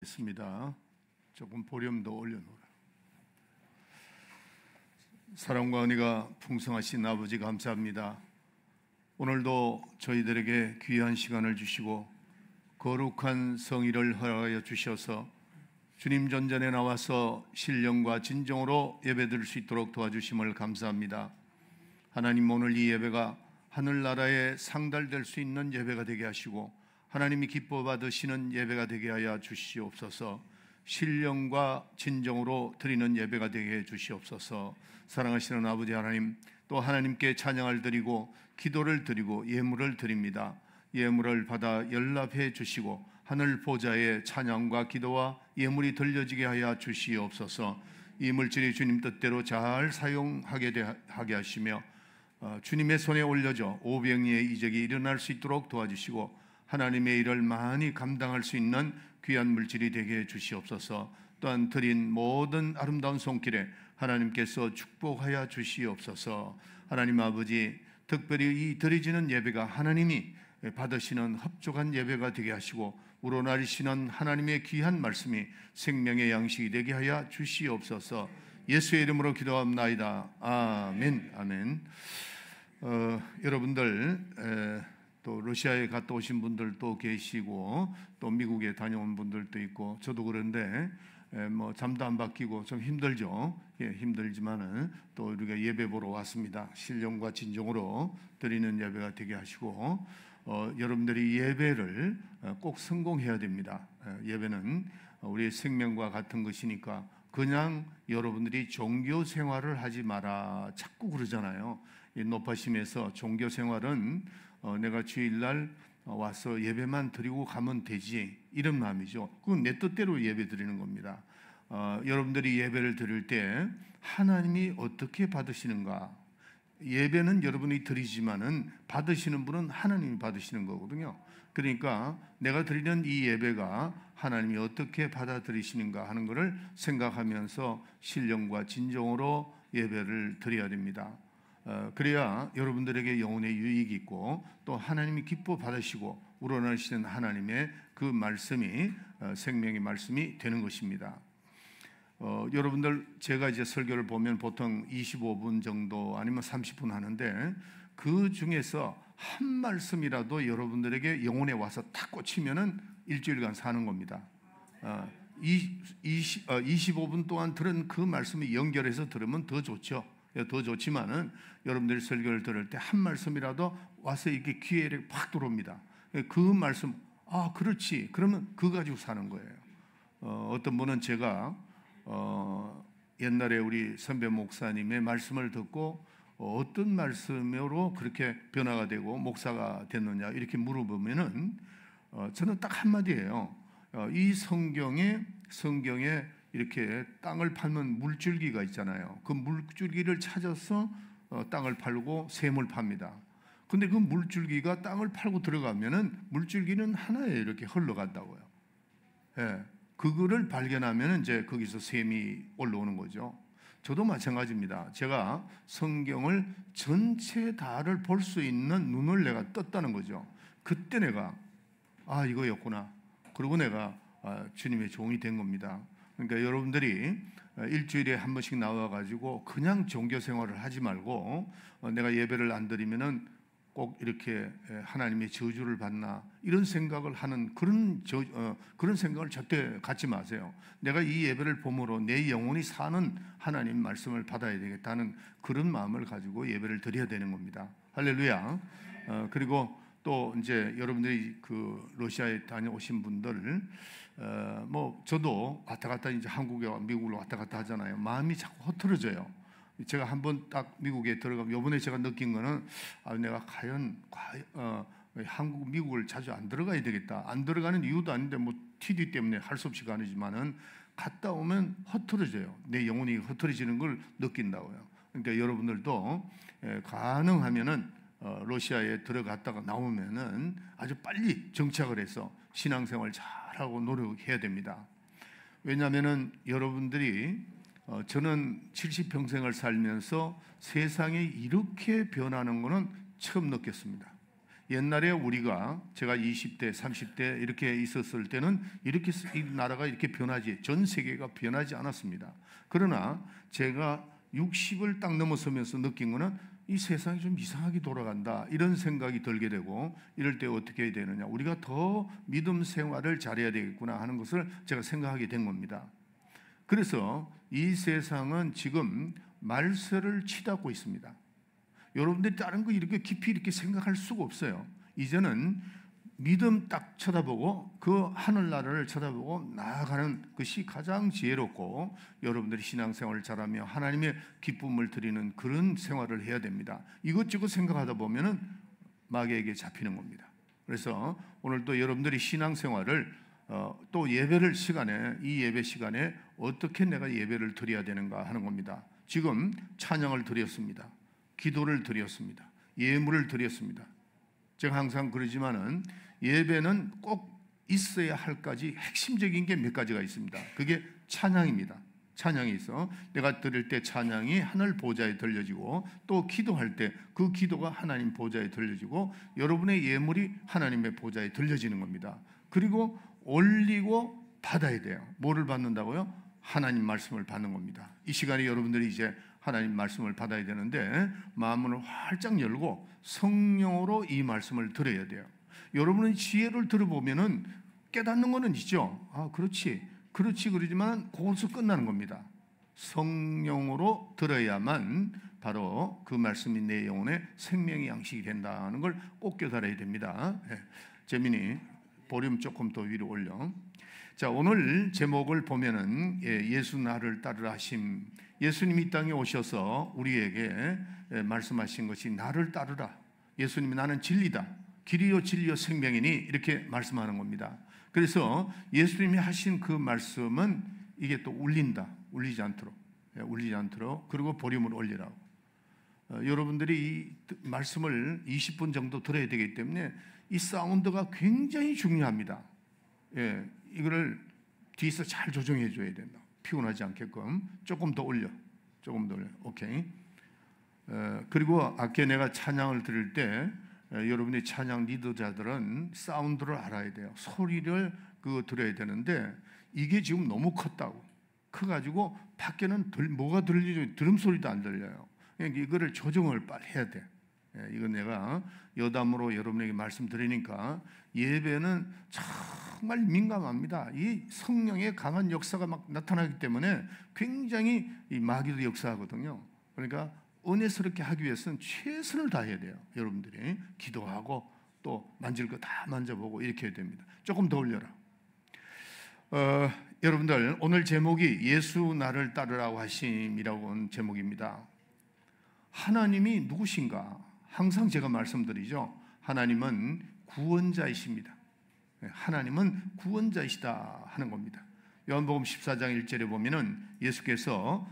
있습니다. 조금 볼륨도 올려놓으라. 사랑과 은혜가 풍성하신 아버지 감사합니다. 오늘도 저희들에게 귀한 시간을 주시고 거룩한 성의를 허락하여 주셔서 주님 전전에 나와서 신령과 진정으로 예배드릴 수 있도록 도와주심을 감사합니다. 하나님, 오늘 이 예배가 하늘나라에 상달될 수 있는 예배가 되게 하시고 하나님이 기뻐 받으시는 예배가 되게 하여 주시옵소서. 신령과 진정으로 드리는 예배가 되게 해 주시옵소서. 사랑하시는 아버지 하나님, 또 하나님께 찬양을 드리고 기도를 드리고 예물을 드립니다. 예물을 받아 연락해 주시고 하늘 보좌에 찬양과 기도와 예물이 들려지게 하여 주시옵소서. 이 물질이 주님 뜻대로 잘 사용하게 하시며 주님의 손에 올려져 오병이의 이적이 일어날 수 있도록 도와주시고 하나님의 일을 많이 감당할 수 있는 귀한 물질이 되게 해 주시옵소서. 또한 드린 모든 아름다운 손길에 하나님께서 축복하여 주시옵소서. 하나님 아버지, 특별히 이 드려지는 예배가 하나님이 받으시는 합족한 예배가 되게 하시고 우러나리시는 하나님의 귀한 말씀이 생명의 양식이 되게 하여 주시옵소서. 예수의 이름으로 기도합나이다. 아멘. 아멘. 여러분들 또 러시아에 갔다 오신 분들도 계시고 또 미국에 다녀온 분들도 있고 저도 그런데 뭐 잠도 안 바뀌고 좀 힘들죠. 힘들지만은 또 우리가 예배 보러 왔습니다. 신령과 진정으로 드리는 예배가 되게 하시고 여러분들이 예배를 꼭 성공해야 됩니다. 예배는 우리의 생명과 같은 것이니까 그냥 여러분들이 종교 생활을 하지 마라 자꾸 그러잖아요. 이 노파심에서 종교 생활은 내가 주일날 와서 예배만 드리고 가면 되지, 이런 마음이죠. 그건 내 뜻대로 예배 드리는 겁니다. 여러분들이 예배를 드릴 때 하나님이 어떻게 받으시는가? 예배는 여러분이 드리지만은 받으시는 분은 하나님이 받으시는 거거든요. 그러니까 내가 드리는 이 예배가 하나님이 어떻게 받아들이시는가 하는 것을 생각하면서 신령과 진정으로 예배를 드려야 됩니다. 그래야 여러분들에게 영혼의 유익이 있고 또 하나님이 기뻐 받으시고 우러나시는 하나님의 그 말씀이 생명의 말씀이 되는 것입니다. 여러분들, 제가 이제 설교를 보면 보통 25분 정도 아니면 30분 하는데 그 중에서 한 말씀이라도 여러분들에게 영혼에 와서 딱 꽂히면은 일주일간 사는 겁니다. 25분 동안 들은 그 말씀이 연결해서 들으면 더 좋죠. 더 좋지만은 여러분들이 설교를 들을 때 한 말씀이라도 와서 이렇게 귀에 팍 들어옵니다. 그 말씀, 그렇지, 그러면 그거 가지고 사는 거예요. 어떤 분은 제가 옛날에 우리 선배 목사님의 말씀을 듣고 어떤 말씀으로 그렇게 변화가 되고 목사가 됐느냐 이렇게 물어보면은 저는 딱 한마디예요. 이 성경에 이렇게 땅을 파는 물줄기가 있잖아요. 그 물줄기를 찾아서 땅을 팔고 샘을 팝니다. 근데 그 물줄기가 땅을 팔고 들어가면은 물줄기는 하나에 이렇게 흘러간다고요. 그거를 발견하면 이제 거기서 샘이 올라오는 거죠. 저도 마찬가지입니다. 제가 성경을 전체 다를 볼 수 있는 눈을 내가 떴다는 거죠. 그때 내가 이거였구나. 그리고 내가 주님의 종이 된 겁니다. 그러니까 여러분들이 일주일에 한 번씩 나와가지고 그냥 종교 생활을 하지 말고 내가 예배를 안 드리면은 꼭 이렇게 하나님의 저주를 받나 이런 생각을 하는 그런 생각을 절대 갖지 마세요. 내가 이 예배를 봄으로 내 영혼이 사는 하나님 말씀을 받아야 되겠다는 그런 마음을 가지고 예배를 드려야 되는 겁니다. 할렐루야. 그리고 또 이제 여러분들이 그 러시아에 다녀오신 분들, 뭐 저도 왔다 갔다 이제 한국에 미국으로 왔다 갔다 하잖아요. 마음이 자꾸 흐트러져요. 제가 한번 딱 미국에 들어가면 이번에 제가 느낀 거는 내가 과연 한국 미국을 자주 안 들어가야 되겠다. 안 들어가는 이유도 아닌데 뭐 TD 때문에 할 수 없이 가지만은 갔다 오면 흐트러져요. 내 영혼이 흐트러지는 걸 느낀다고요. 그러니까 여러분들도 가능하면은 러시아에 들어갔다가 나오면은 아주 빨리 정착을 해서 신앙생활 잘하고 노력해야 됩니다. 왜냐하면은 여러분들이 저는 70평생을 살면서 세상이 이렇게 변하는 것은 처음 느꼈습니다. 옛날에 제가 20대, 30대 이렇게 있었을 때는 이렇게 이 나라가 이렇게 전 세계가 변하지 않았습니다. 그러나 제가 60을 딱 넘어서면서 느낀 거는 이 세상이 좀 이상하게 돌아간다, 이런 생각이 들게 되고, 이럴 때 어떻게 해야 되느냐, 우리가 더 믿음 생활을 잘해야 되겠구나 하는 것을 제가 생각하게 된 겁니다. 그래서 이 세상은 지금 말세를 치닫고 있습니다. 여러분들이 다른 거 이렇게 깊이 이렇게 생각할 수가 없어요. 이제는 믿음 딱 쳐다보고 그 하늘나라를 쳐다보고 나아가는 것이 가장 지혜롭고, 여러분들이 신앙생활을 잘하며 하나님의 기쁨을 드리는 그런 생활을 해야 됩니다. 이것저것 생각하다 보면은 마귀에게 잡히는 겁니다. 그래서 오늘 또 여러분들이 신앙생활을 또 이 예배 시간에 어떻게 내가 예배를 드려야 되는가 하는 겁니다. 지금 찬양을 드렸습니다. 기도를 드렸습니다. 예물을 드렸습니다. 제가 항상 그러지만은 예배는 꼭 있어야 할 가지 핵심적인 게 몇 가지가 있습니다. 그게 찬양입니다. 찬양이 있어 내가 드릴 때 찬양이 하늘 보좌에 들려지고, 또 기도할 때 그 기도가 하나님 보좌에 들려지고, 여러분의 예물이 하나님의 보좌에 들려지는 겁니다. 그리고 올리고 받아야 돼요. 뭐를 받는다고요? 하나님 말씀을 받는 겁니다. 이 시간에 여러분들이 이제 하나님 말씀을 받아야 되는데, 마음을 활짝 열고 성령으로 이 말씀을 들어야 돼요. 여러분은 지혜를 들어보면은 깨닫는 거는 있죠. 그렇지 그러지만 거기서 끝나는 겁니다. 성령으로 들어야만 바로 그 말씀이 내 영혼의 생명의 양식이 된다는 걸 꼭 깨달아야 됩니다. 재민이 볼륨 조금 더 위로 올려. 자, 오늘 제목을 보면은 예수 나를 따르라 하심. 예수님이 이 땅에 오셔서 우리에게 말씀하신 것이 나를 따르라. 예수님이 나는 진리다, 길이요 진리요 생명이니, 이렇게 말씀하는 겁니다. 그래서 예수님이 하신 그 말씀은 이게 또 울리지 않도록 그리고 볼륨을 올리라고. 여러분들이 이 말씀을 20분 정도 들어야 되기 때문에 이 사운드가 굉장히 중요합니다. 이거를 뒤에서 잘 조정해 줘야 된다. 피곤하지 않게끔 조금 더 올려. 오케이. 그리고 아까 내가 찬양을 들을 때 여러분이 찬양 리더자들은 사운드를 알아야 돼요. 소리를 들어야 되는데, 이게 지금 너무 커가지고 밖에는 뭐가 들리죠? 드럼 소리도 안 들려요. 이거를 조정을 빨리 해야 돼. 이건 내가 여담으로 여러분에게 말씀드리니까, 예배는 정말 민감합니다. 이 성령의 강한 역사가 막 나타나기 때문에 굉장히 이 마귀도 역사하거든요. 그러니까 은혜스럽게 하기 위해서는 최선을 다해야 돼요. 여러분들이 기도하고 또 만질 거 다 만져보고 이렇게 해야 됩니다. 조금 더 올려라. 여러분들, 오늘 제목이 예수 나를 따르라고 하심이라고 하는 제목입니다. 하나님이 누구신가? 항상 제가 말씀드리죠. 하나님은 구원자이십니다. 하나님은 구원자이시다 하는 겁니다. 요한복음 14장 1절에 보면은 예수께서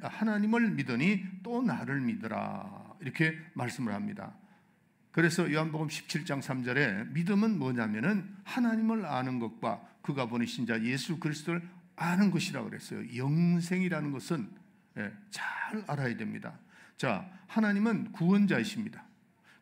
하나님을 믿으니 또 나를 믿으라, 이렇게 말씀을 합니다. 그래서 요한복음 17장 3절에 믿음은 뭐냐면은 하나님을 아는 것과 그가 보내신 자 예수 그리스도를 아는 것이라고 그랬어요. 영생이라는 것은 잘 알아야 됩니다. 자, 하나님은 구원자이십니다.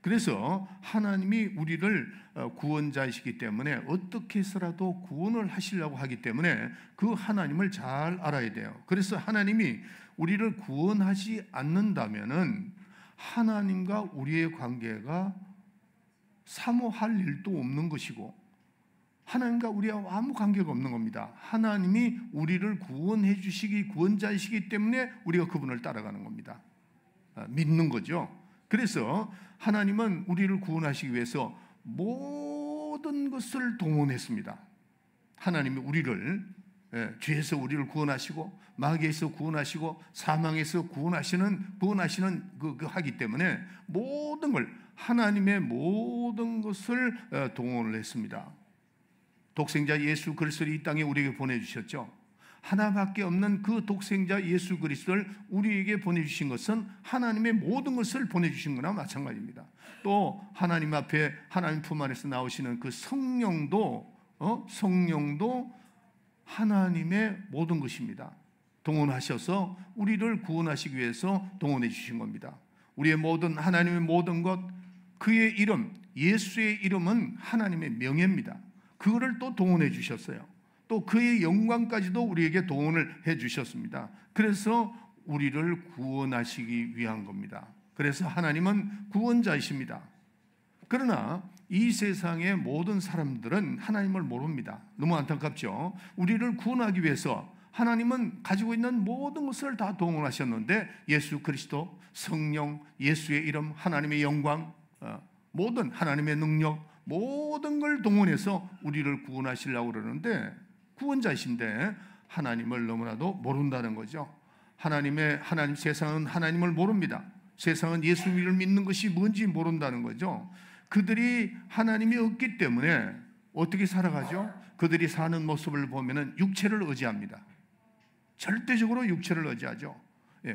그래서 하나님이 우리를 구원자이시기 때문에 어떻게 해서라도 구원을 하시려고 하기 때문에 그 하나님을 잘 알아야 돼요. 그래서 하나님이 우리를 구원하지 않는다면은 하나님과 우리의 관계가 사모할 일도 없는 것이고, 하나님과 우리와 아무 관계가 없는 겁니다. 하나님이 우리를 구원해 주시기 구원자이시기 때문에 우리가 그분을 따라가는 겁니다. 믿는 거죠. 그래서 하나님은 우리를 구원하시기 위해서 모든 것을 동원했습니다. 하나님이 우리를 죄에서 우리를 구원하시고, 마귀에서 구원하시고, 사망에서 구원하시는 하기 때문에 모든 걸, 하나님의 모든 것을 동원을 했습니다. 독생자 예수 그리스도를 이 땅에 우리에게 보내주셨죠. 하나밖에 없는 그 독생자 예수 그리스도를 우리에게 보내주신 것은 하나님의 모든 것을 보내주신 거나 마찬가지입니다. 또 하나님 앞에, 하나님 품 안에서 나오시는 그 성령도 하나님의 모든 것입니다. 동원하셔서 우리를 구원하시기 위해서 동원해 주신 겁니다. 우리의 모든, 하나님의 모든 것, 그의 이름, 예수의 이름은 하나님의 명예입니다. 그거를 또 동원해 주셨어요. 또 그의 영광까지도 우리에게 동원을 해 주셨습니다. 그래서 우리를 구원하시기 위한 겁니다. 그래서 하나님은 구원자이십니다. 그러나 이 세상의 모든 사람들은 하나님을 모릅니다. 너무 안타깝죠? 우리를 구원하기 위해서 하나님은 가지고 있는 모든 것을 다 동원하셨는데 예수 그리스도, 성령, 예수의 이름, 하나님의 영광, 모든 하나님의 능력, 모든 걸 동원해서 우리를 구원하시려고 그러는데 구원자이신데 하나님을 너무나도 모른다는 거죠. 하나님 세상은 하나님을 모릅니다. 세상은 예수를 믿는 것이 뭔지 모른다는 거죠. 그들이 하나님이 없기 때문에 어떻게 살아가죠? 그들이 사는 모습을 보면은 육체를 의지합니다. 절대적으로 육체를 의지하죠.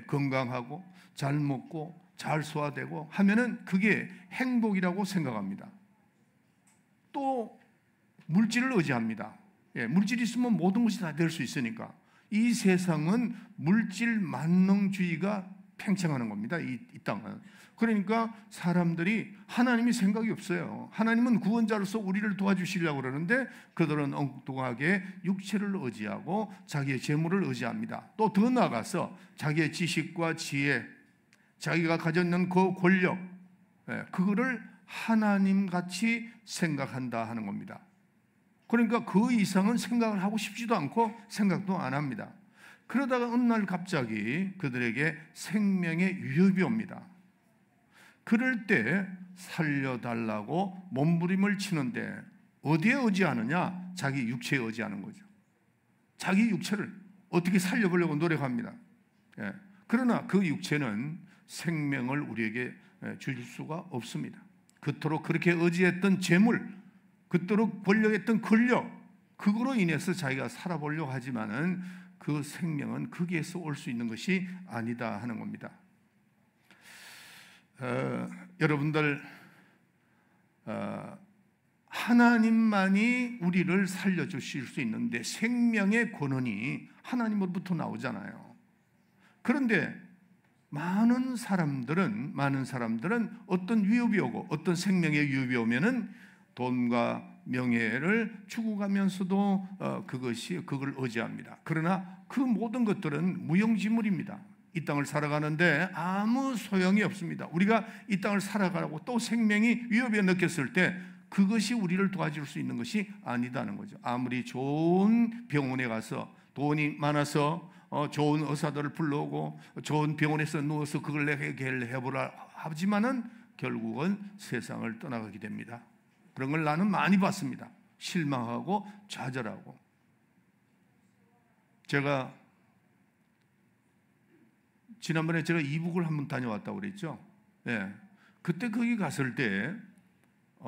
건강하고 잘 먹고 잘 소화되고 하면은 그게 행복이라고 생각합니다. 또 물질을 의지합니다. 물질이 있으면 모든 것이 다 될 수 있으니까. 이 세상은 물질 만능주의가 팽창하는 겁니다. 이 땅은. 그러니까 사람들이 하나님이 생각이 없어요. 하나님은 구원자로서 우리를 도와주시려고 그러는데 그들은 엉뚱하게 육체를 의지하고 자기의 재물을 의지합니다. 또 더 나아가서 자기의 지식과 지혜, 자기가 가졌는 그 권력, 그거를 하나님같이 생각한다 하는 겁니다. 그러니까 그 이상은 생각을 하고 싶지도 않고 생각도 안 합니다. 그러다가 어느 날 갑자기 그들에게 생명의 위협이 옵니다. 그럴 때 살려달라고 몸부림을 치는데 어디에 의지하느냐? 자기 육체에 의지하는 거죠. 자기 육체를 어떻게 살려보려고 노력합니다. 그러나 그 육체는 생명을 우리에게 줄 수가 없습니다. 그토록 그렇게 의지했던 재물, 그토록 권력했던 권력, 그거로 인해서 자기가 살아보려고 하지만은 그 생명은 거기에서 올 수 있는 것이 아니다 하는 겁니다. 여러분들, 하나님만이 우리를 살려주실 수 있는데 생명의 권한이 하나님으로부터 나오잖아요. 그런데 많은 사람들은 어떤 위협이 오고 어떤 생명의 위협이 오면은 돈과 명예를 추구하면서도 그걸 의지합니다. 그러나 그 모든 것들은 무용지물입니다. 이 땅을 살아가는데 아무 소용이 없습니다. 우리가 이 땅을 살아가고 또 생명이 위협에 느꼈을 때 그것이 우리를 도와줄 수 있는 것이 아니다는 거죠. 아무리 좋은 병원에 가서 돈이 많아서 좋은 의사들을 불러오고 좋은 병원에서 누워서 그걸 해보라 하지만은 결국은 세상을 떠나가게 됩니다. 그런 걸 나는 많이 봤습니다. 실망하고 좌절하고. 제가 지난번에 이북을 한번 다녀왔다고 그랬죠. 그때 거기 갔을 때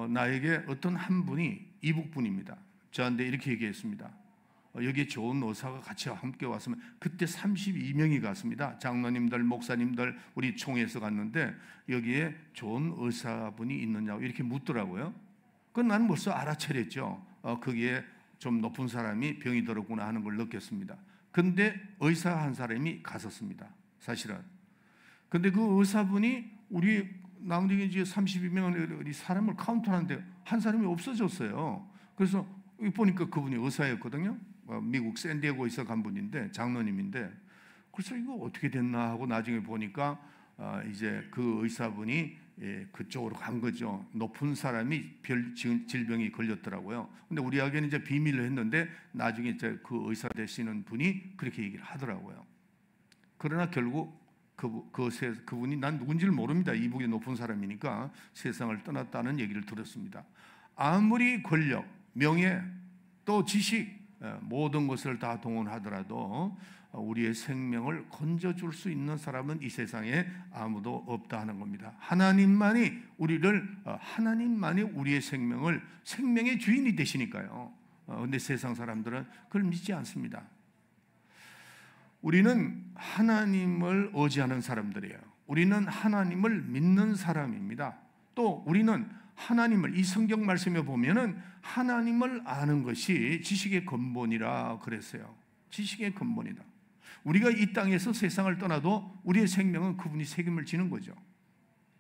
나에게 어떤 한 분이 이북 분입니다. 저한테 이렇게 얘기했습니다. 여기에 좋은 의사가 같이 함께 왔으면, 그때 32명이 갔습니다. 장로님들, 목사님들, 우리 총회에서 갔는데 여기에 좋은 의사분이 있느냐고 이렇게 묻더라고요. 그건 나는 벌써 알아차렸죠. 거기에 좀 높은 사람이 병이 들었구나 하는 걸 느꼈습니다. 근데 의사 한 사람이 갔었습니다. 사실은. 근데 그 의사분이 우리 나머지 이제 32명의 사람을 카운트하는데 한 사람이 없어졌어요. 그래서 보니까 그분이 의사였거든요. 미국 샌디에고에서 간 분인데 장로님인데, 그래서 이거 어떻게 됐나 하고 나중에 보니까 이제 그 의사분이 그쪽으로 간 거죠. 높은 사람이 질병이 걸렸더라고요. 근데 우리에게는 이제 비밀로 했는데 나중에 이제 그 의사 되시는 분이 그렇게 얘기를 하더라고요. 그러나 결국 그분이 난 누군지를 모릅니다. 이북이 높은 사람이니까 세상을 떠났다는 얘기를 들었습니다. 아무리 권력, 명예, 또 지식, 모든 것을 다 동원하더라도 우리의 생명을 건져줄 수 있는 사람은 이 세상에 아무도 없다 하는 겁니다. 하나님만이 우리의 생명의 주인이 되시니까요. 그런데 세상 사람들은 그걸 믿지 않습니다. 우리는 하나님을 의지하는 사람들이에요. 우리는 하나님을 믿는 사람입니다. 또 우리는 하나님을, 이 성경 말씀에 보면은 하나님을 아는 것이 지식의 근본이라 그랬어요. 지식의 근본이다. 우리가 이 땅에서 세상을 떠나도 우리의 생명은 그분이 책임을 지는 거죠.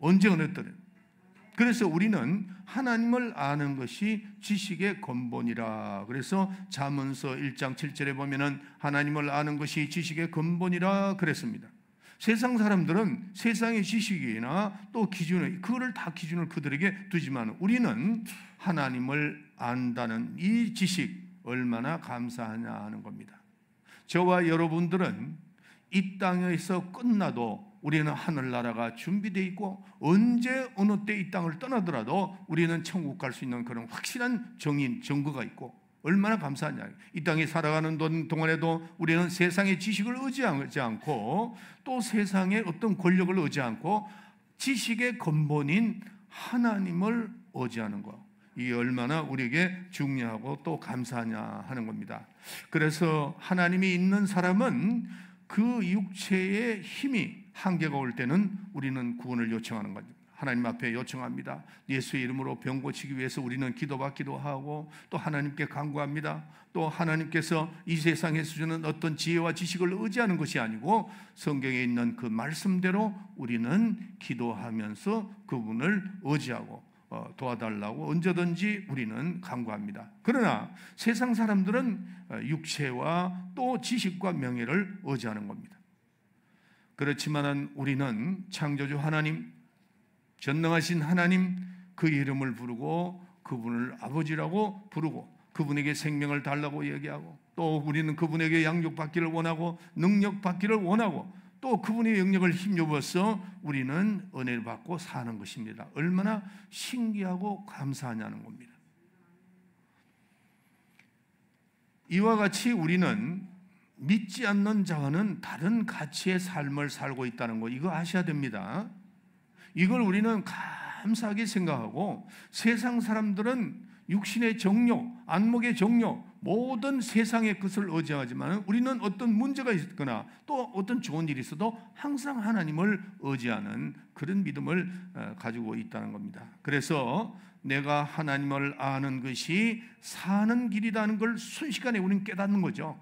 언제 어느 때는. 그래서 우리는 하나님을 아는 것이 지식의 근본이라. 그래서 잠언서 1장 7절에 보면은 하나님을 아는 것이 지식의 근본이라 그랬습니다. 세상 사람들은 세상의 지식이나 또 기준을, 그거를 다 기준을 그들에게 두지만 우리는 하나님을 안다는 이 지식 얼마나 감사하냐 하는 겁니다. 저와 여러분들은 이 땅에서 끝나도 우리는 하늘나라가 준비되어 있고 언제 어느 때 이 땅을 떠나더라도 우리는 천국 갈 수 있는 그런 확실한 증거가 있고 얼마나 감사하냐. 이 땅에 살아가는 동안에도 우리는 세상의 지식을 의지하지 않고 또 세상의 어떤 권력을 의지하지 않고 지식의 근본인 하나님을 의지하는 것, 이게 얼마나 우리에게 중요하고 또 감사하냐 하는 겁니다. 그래서 하나님이 있는 사람은 그 육체의 힘이 한계가 올 때는 우리는 구원을 요청하는 거죠. 하나님 앞에 요청합니다. 예수의 이름으로 병 고치기 위해서 우리는 기도받기도 하고 또 하나님께 간구합니다. 또 하나님께서 이 세상에서 주는 어떤 지혜와 지식을 의지하는 것이 아니고 성경에 있는 그 말씀대로 우리는 기도하면서 그분을 의지하고 도와달라고 언제든지 우리는 간구합니다. 그러나 세상 사람들은 육체와 또 지식과 명예를 의지하는 겁니다. 그렇지만 우리는 창조주 하나님, 전능하신 하나님, 그 이름을 부르고 그분을 아버지라고 부르고 그분에게 생명을 달라고 얘기하고 또 우리는 그분에게 양육받기를 원하고 능력받기를 원하고 또 그분의 영역을 힘입어서 우리는 은혜를 받고 사는 것입니다. 얼마나 신기하고 감사하냐는 겁니다. 이와 같이 우리는 믿지 않는 자와는 다른 가치의 삶을 살고 있다는 거, 이거 아셔야 됩니다. 이걸 우리는 감사하게 생각하고 세상 사람들은 육신의 정욕, 안목의 정욕, 모든 세상의 것을 의지하지만 우리는 어떤 문제가 있거나 또 어떤 좋은 일이 있어도 항상 하나님을 의지하는 그런 믿음을 가지고 있다는 겁니다. 그래서 내가 하나님을 아는 것이 사는 길이라는 걸 순식간에 우리는 깨닫는 거죠.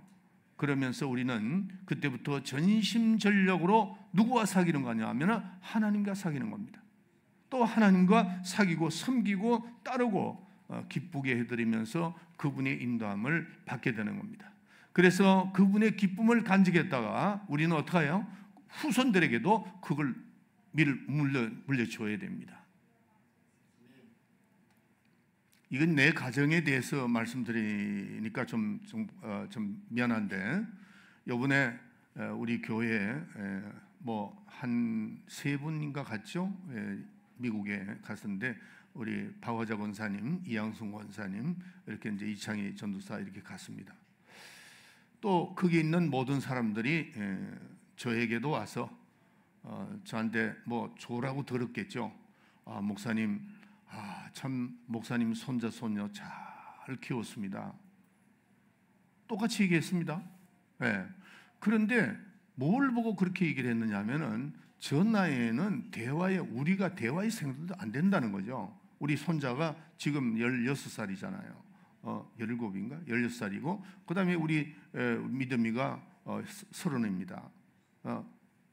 그러면서 우리는 그때부터 전심전력으로 누구와 사귀는 거냐 하면 하나님과 사귀는 겁니다. 또 하나님과 사귀고 섬기고 따르고 기쁘게 해드리면서 그분의 인도함을 받게 되는 겁니다. 그래서 그분의 기쁨을 간직했다가 우리는 어떻게 해요? 후손들에게도 그걸 물려줘야 됩니다. 이건 내 가정에 대해서 말씀드리니까 좀 미안한데, 요번에 우리 교회에 뭐 한 세 분인가 갔죠? 미국에 갔었는데 우리 박화자 권사님, 이양순 권사님, 이렇게 이제 이창희 전도사 이렇게 갔습니다. 또 거기 있는 모든 사람들이 저에게도 와서 저한테 뭐 조라고 들었겠죠. 목사님, 참 목사님 손자 손녀 잘 키웠습니다. 똑같이 얘기했습니다. 네. 그런데 뭘 보고 그렇게 얘기를 했느냐 하면은 저 나이에는 우리가 대화의 생각도 안 된다는 거죠. 우리 손자가 지금 16살이잖아요. 17인가? 16살이고 그 다음에 우리 믿음이가 30입니다.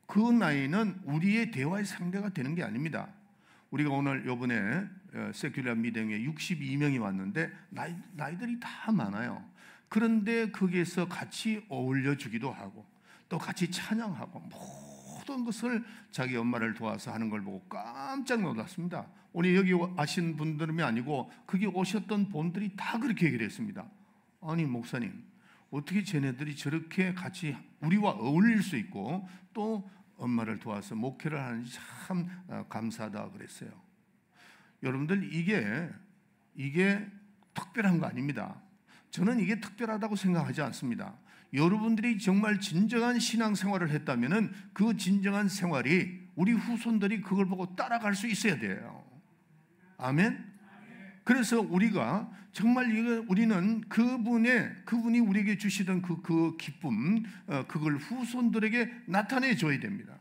그 나이는 우리의 대화의 상대가 되는 게 아닙니다. 우리가 오늘 요번에 세큘라 미팅에 62명이 왔는데 나이들이 다 많아요. 그런데 거기에서 같이 어울려 주기도 하고 또 같이 찬양하고 모든 것을 자기 엄마를 도와서 하는 걸 보고 깜짝 놀랐습니다. 오늘 여기 아신 분들이 아니고 거기 오셨던 분들이 다 그렇게 얘기를 했습니다. 아니 목사님, 어떻게 쟤네들이 저렇게 같이 우리와 어울릴 수 있고 또 엄마를 도와서 목회를 하는지 참 감사하다 그랬어요. 여러분들 이게 특별한 거 아닙니다. 저는 이게 특별하다고 생각하지 않습니다. 여러분들이 정말 진정한 신앙생활을 했다면은 그 진정한 생활이 우리 후손들이 그걸 보고 따라갈 수 있어야 돼요. 아멘. 그래서 우리가 정말 우리는 그분이 우리에게 주시던 그 기쁨, 그걸 후손들에게 나타내 줘야 됩니다.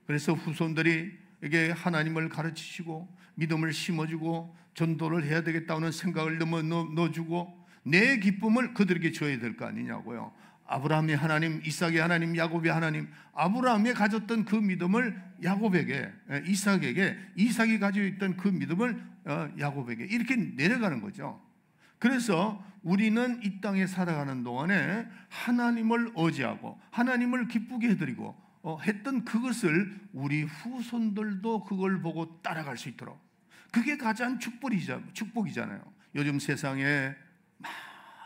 그래서 후손들에게 하나님을 가르치시고 믿음을 심어주고 전도를 해야 되겠다는 생각을 넣어주고 내 기쁨을 그들에게 줘야 될 거 아니냐고요. 아브라함의 하나님, 이삭의 하나님, 야곱의 하나님, 아브라함이 가졌던 그 믿음을 야곱에게, 이삭에게, 이삭이 가지고 있던 그 믿음을 야곱에게 이렇게 내려가는 거죠. 그래서 우리는 이 땅에 살아가는 동안에 하나님을 의지하고 하나님을 기쁘게 해드리고 했던 그것을 우리 후손들도 그걸 보고 따라갈 수 있도록, 그게 가장 축복이잖아요. 요즘 세상에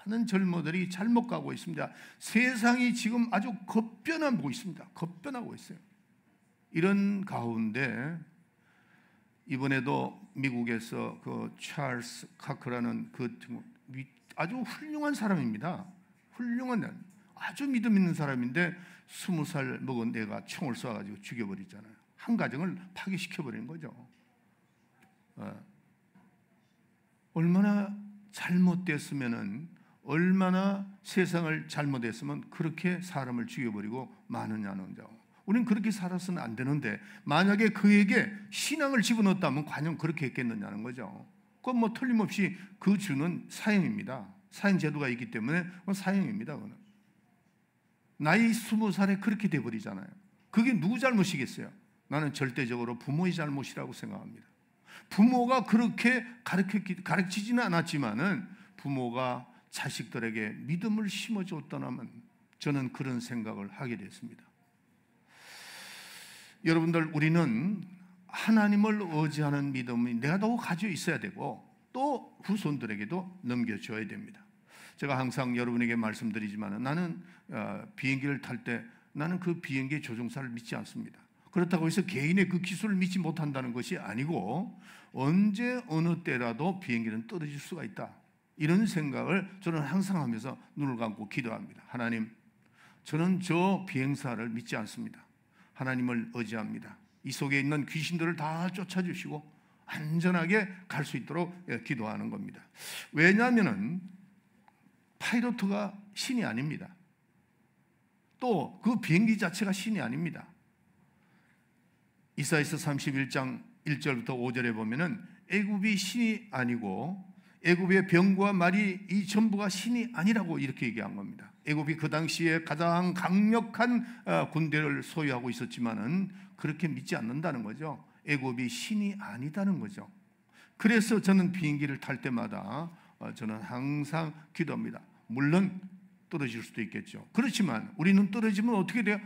많은 젊은이들이 잘못 가고 있습니다. 세상이 지금 아주 급변하고 있습니다. 급변하고 있어요. 이런 가운데 이번에도 미국에서 그 찰스 카크라는 그 아주 훌륭한 사람입니다. 훌륭한, 아주 믿음 있는 사람인데 20살 먹은 애가 총을 쏴가지고 죽여버리잖아요. 한 가정을 파괴시켜버리는 거죠. 얼마나 잘못됐으면은, 얼마나 세상을 잘못했으면 그렇게 사람을 죽여버리고 마느냐는 점. 우리는 그렇게 살아서는 안 되는데, 만약에 그에게 신앙을 집어넣었다면 과연 그렇게 했겠느냐는 거죠. 그건 뭐 틀림없이 그 주는 사형입니다. 사형 제도가 있기 때문에 그건 사형입니다. 그거는. 나이 20살에 그렇게 돼버리잖아요. 그게 누구 잘못이겠어요? 나는 절대적으로 부모의 잘못이라고 생각합니다. 부모가 그렇게 가르치지는 않았지만은 부모가 자식들에게 믿음을 심어줬더라면, 저는 그런 생각을 하게 됐습니다. 여러분들, 우리는 하나님을 의지하는 믿음이 내가 더 가지고 있어야 되고 또 후손들에게도 넘겨줘야 됩니다. 제가 항상 여러분에게 말씀드리지만 나는 비행기를 탈 때 나는 그 비행기의 조종사를 믿지 않습니다. 그렇다고 해서 개인의 그 기술을 믿지 못한다는 것이 아니고, 언제 어느 때라도 비행기는 떨어질 수가 있다, 이런 생각을 저는 항상 하면서 눈을 감고 기도합니다. 하나님, 저는 저 비행사를 믿지 않습니다. 하나님을 의지합니다. 이 속에 있는 귀신들을 다 쫓아주시고 안전하게 갈 수 있도록 기도하는 겁니다. 왜냐하면 파이로트가 신이 아닙니다. 또 그 비행기 자체가 신이 아닙니다. 이사야서 31장 1절부터 5절에 보면은 애굽이 신이 아니고 애굽의 병과 말이 이 전부가 신이 아니라고 이렇게 얘기한 겁니다. 애굽이 그 당시에 가장 강력한 군대를 소유하고 있었지만은 그렇게 믿지 않는다는 거죠. 애굽이 신이 아니다는 거죠. 그래서 저는 비행기를 탈 때마다 저는 항상 기도합니다. 물론 떨어질 수도 있겠죠. 그렇지만 우리는 떨어지면 어떻게 돼요?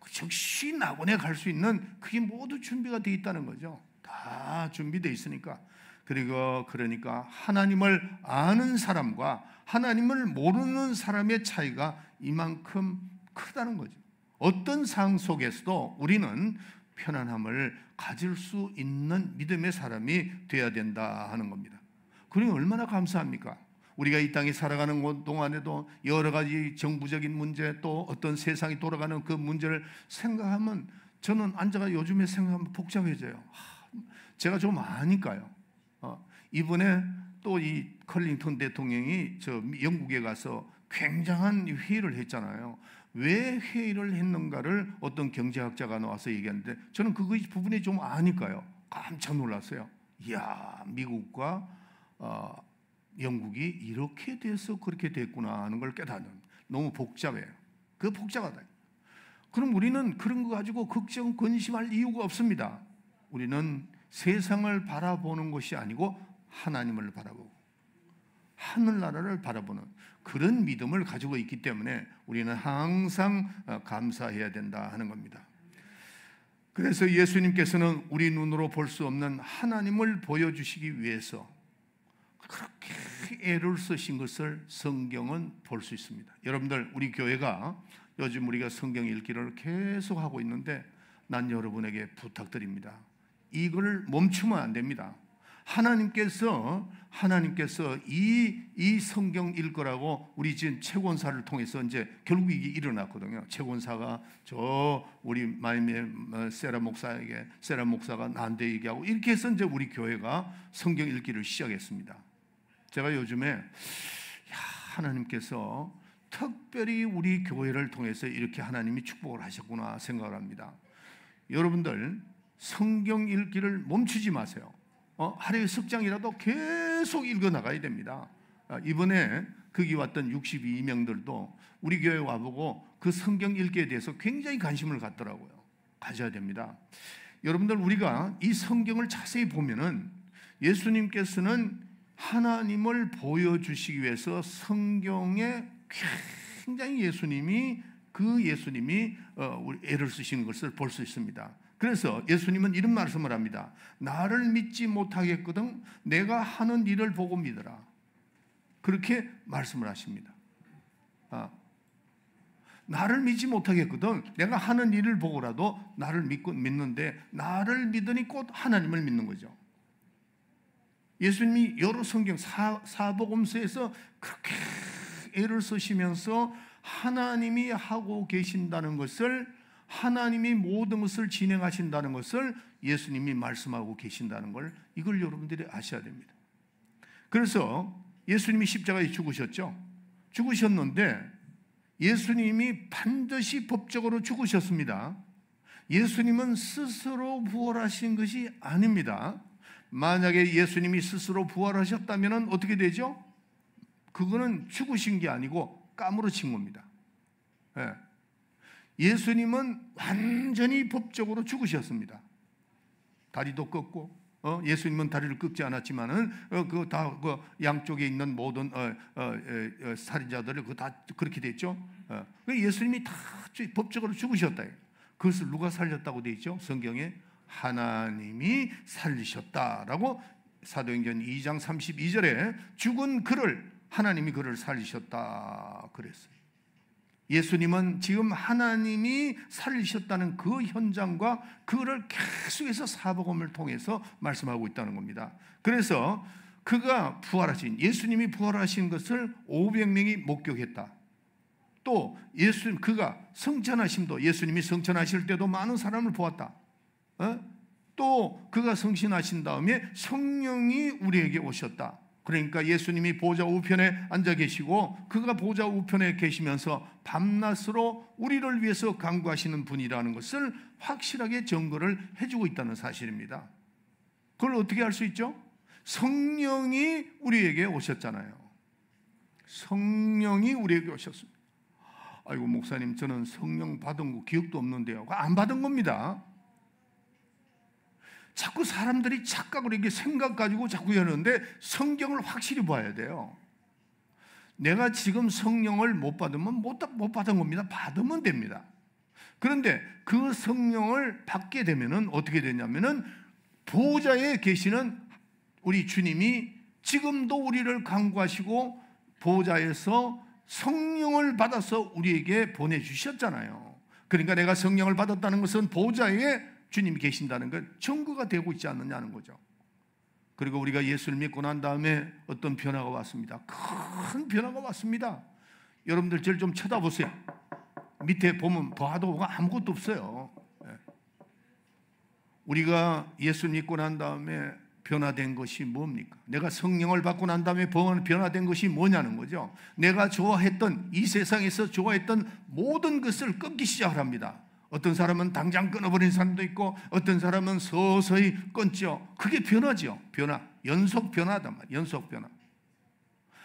즉시 낙원에 갈 수 있는 그게 모두 준비가 되어 있다는 거죠. 다 준비되어 있으니까. 그리고 그러니까 하나님을 아는 사람과 하나님을 모르는 사람의 차이가 이만큼 크다는 거죠. 어떤 상황 속에서도 우리는 편안함을 가질 수 있는 믿음의 사람이 되어야 된다 하는 겁니다. 그러니 얼마나 감사합니까? 우리가 이 땅에 살아가는 동안에도 여러 가지 정부적인 문제, 또 어떤 세상이 돌아가는 그 문제를 생각하면, 저는 앉아가 요즘에 생각하면 복잡해져요. 제가 좀 아니까요. 이번에 또 이 클린턴 대통령이 저 영국에 가서 굉장한 회의를 했잖아요. 왜 회의를 했는가를 어떤 경제학자가 나와서 얘기하는데, 저는 그 부분이 좀 아니까요. 깜짝 놀랐어요. 이야, 미국과 영국이 이렇게 돼서 그렇게 됐구나 하는 걸 깨닫는, 너무 복잡해요. 그 복잡하다. 그럼 우리는 그런 거 가지고 걱정, 근심할 이유가 없습니다. 우리는 세상을 바라보는 것이 아니고 하나님을 바라보고 하늘나라를 바라보는 그런 믿음을 가지고 있기 때문에 우리는 항상 감사해야 된다 하는 겁니다. 그래서 예수님께서는 우리 눈으로 볼 수 없는 하나님을 보여주시기 위해서 그렇게 애를 쓰신 것을 성경은 볼 수 있습니다. 여러분들, 우리 교회가 요즘 우리가 성경 읽기를 계속 하고 있는데, 난 여러분에게 부탁드립니다. 이걸 멈추면 안 됩니다. 하나님께서 이 성경 읽으라고 우리 지금 채권사를 통해서 이제 결국 이게 일어났거든요. 채권사가 저 우리 마임의 세라 목사가 나한테 얘기하고, 이렇게 해서 이제 우리 교회가 성경 읽기를 시작했습니다. 제가 요즘에 하나님께서 특별히 우리 교회를 통해서 이렇게 하나님이 축복을 하셨구나 생각을 합니다. 여러분들, 성경 읽기를 멈추지 마세요. 하루에 석 장이라도 계속 읽어 나가야 됩니다. 이번에 거기 왔던 62명들도 우리 교회 와보고 그 성경 읽기에 대해서 굉장히 관심을 갖더라고요. 가져야 됩니다. 여러분들, 우리가 이 성경을 자세히 보면은 예수님께서는 하나님을 보여주시기 위해서 성경에 굉장히 예수님이 애를 쓰시는 것을 볼 수 있습니다. 그래서 예수님은 이런 말씀을 합니다. 나를 믿지 못하겠거든 내가 하는 일을 보고 믿어라. 그렇게 말씀을 하십니다. 나를 믿지 못하겠거든 내가 하는 일을 보고라도 나를 믿는데, 나를 믿으니 곧 하나님을 믿는 거죠. 예수님이 여러 성경 사복음서에서 그렇게 애를 쓰시면서 하나님이 하고 계신다는 것을, 하나님이 모든 것을 진행하신다는 것을 예수님이 말씀하고 계신다는 걸, 이걸 여러분들이 아셔야 됩니다. 그래서 예수님이 십자가에 죽으셨죠. 죽으셨는데 예수님이 반드시 법적으로 죽으셨습니다. 예수님은 스스로 부활하신 것이 아닙니다. 만약에 예수님이 스스로 부활하셨다면 어떻게 되죠? 그거는 죽으신 게 아니고 까무러친 겁니다. 예수님은 완전히 법적으로 죽으셨습니다. 다리도 꺾고, 예수님은 다리를 꺾지 않았지만은 그 양쪽에 있는 모든 살인자들을 다 그렇게 됐죠. 예수님이 다 법적으로 죽으셨다. 그것을 누가 살렸다고 되어 있죠? 성경에 하나님이 살리셨다라고 사도행전 2장 32절에 죽은 그를 하나님이 그를 살리셨다 그랬어요. 예수님은 지금 하나님이 살리셨다는 그 현장과 그를 계속해서 사복음을 통해서 말씀하고 있다는 겁니다. 그래서 그가 부활하신, 예수님이 부활하신 것을 500명이 목격했다. 또 그가 성천하심도, 예수님이 성천하실 때도 많은 사람을 보았다. 또 그가 성신하신 다음에 성령이 우리에게 오셨다. 그러니까 예수님이 보좌 우편에 앉아 계시고 그가 보좌 우편에 계시면서 밤낮으로 우리를 위해서 간구하시는 분이라는 것을 확실하게 증거를 해주고 있다는 사실입니다. 그걸 어떻게 알 수 있죠? 성령이 우리에게 오셨잖아요. 성령이 우리에게 오셨습니다. 아이고 목사님, 저는 성령 받은 거 기억도 없는데요. 안 받은 겁니다. 자꾸 사람들이 착각을, 이렇게 생각 가지고 자꾸 하는데 성경을 확실히 봐야 돼요. 내가 지금 성령을 못 받으면 못 받은 겁니다. 받으면 됩니다. 그런데 그 성령을 받게 되면은 어떻게 되냐면은 보좌에 계시는 우리 주님이 지금도 우리를 간구하시고 보좌에서 성령을 받아서 우리에게 보내주셨잖아요. 그러니까 내가 성령을 받았다는 것은 보좌에 주님이 계신다는 건 증거가 되고 있지 않느냐는 거죠. 그리고 우리가 예수를 믿고 난 다음에 어떤 변화가 왔습니다. 큰 변화가 왔습니다. 여러분들 저를 좀 쳐다보세요. 밑에 보면 봐도 아무것도 없어요. 우리가 예수 믿고 난 다음에 변화된 것이 뭡니까? 내가 성령을 받고 난 다음에 변화된 것이 뭐냐는 거죠. 내가 좋아했던, 이 세상에서 좋아했던 모든 것을 끊기 시작을 합니다. 어떤 사람은 당장 끊어버린 사람도 있고 어떤 사람은 서서히 끊죠. 그게 변화죠. 변화. 연속 변화단 말이에요. 연속 변화.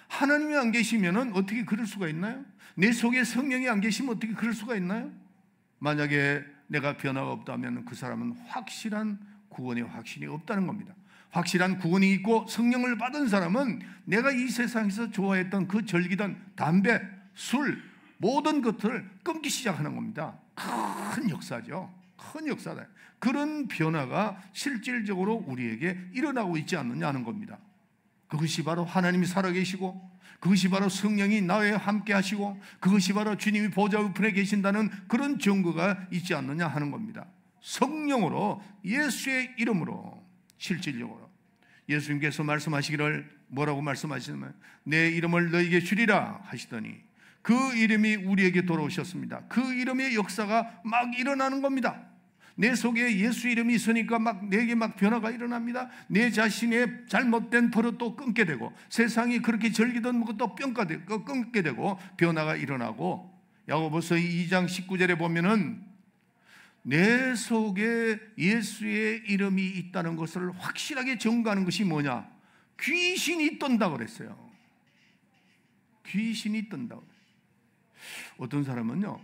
하나님이 안 계시면 어떻게 그럴 수가 있나요? 내 속에 성령이 안 계시면 어떻게 그럴 수가 있나요? 만약에 내가 변화가 없다면 그 사람은 확실한 구원의 확신이 없다는 겁니다. 확실한 구원이 있고 성령을 받은 사람은 내가 이 세상에서 좋아했던 그 절기던 담배, 술, 모든 것들을 끊기 시작하는 겁니다. 큰 역사죠. 큰 역사다. 그런 변화가 실질적으로 우리에게 일어나고 있지 않느냐는 겁니다. 그것이 바로 하나님이 살아계시고, 그것이 바로 성령이 나와 함께 하시고, 그것이 바로 주님이 보좌 우편에 계신다는 그런 증거가 있지 않느냐 하는 겁니다. 성령으로, 예수의 이름으로, 실질적으로 예수님께서 말씀하시기를 뭐라고 말씀하시냐면 내 이름을 너에게 주리라 하시더니 그 이름이 우리에게 돌아오셨습니다. 그 이름의 역사가 막 일어나는 겁니다. 내 속에 예수 이름이 있으니까 내게 변화가 일어납니다. 내 자신의 잘못된 버릇도 끊게 되고, 세상이 그렇게 절기던 것도 끊게 되고, 변화가 일어나고, 야고보서 2장 19절에 보면은 내 속에 예수의 이름이 있다는 것을 확실하게 증거하는 것이 뭐냐? 귀신이 떤다고 그랬어요. 귀신이 뜬다고. 어떤 사람은요,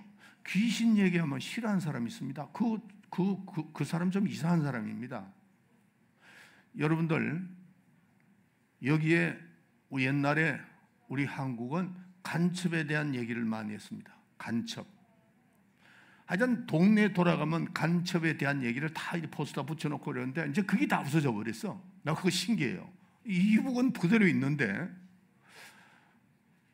귀신 얘기하면 싫어하는 사람이 있습니다. 그 사람 좀 이상한 사람입니다. 여러분들, 여기에 옛날에 우리 한국은 간첩에 대한 얘기를 많이 했습니다. 간첩. 하여튼 동네에 돌아가면 간첩에 대한 얘기를 다 포스터 붙여놓고 그러는데 이제 그게 다 없어져 버렸어. 나 그거 신기해요. 이 부분 그대로 있는데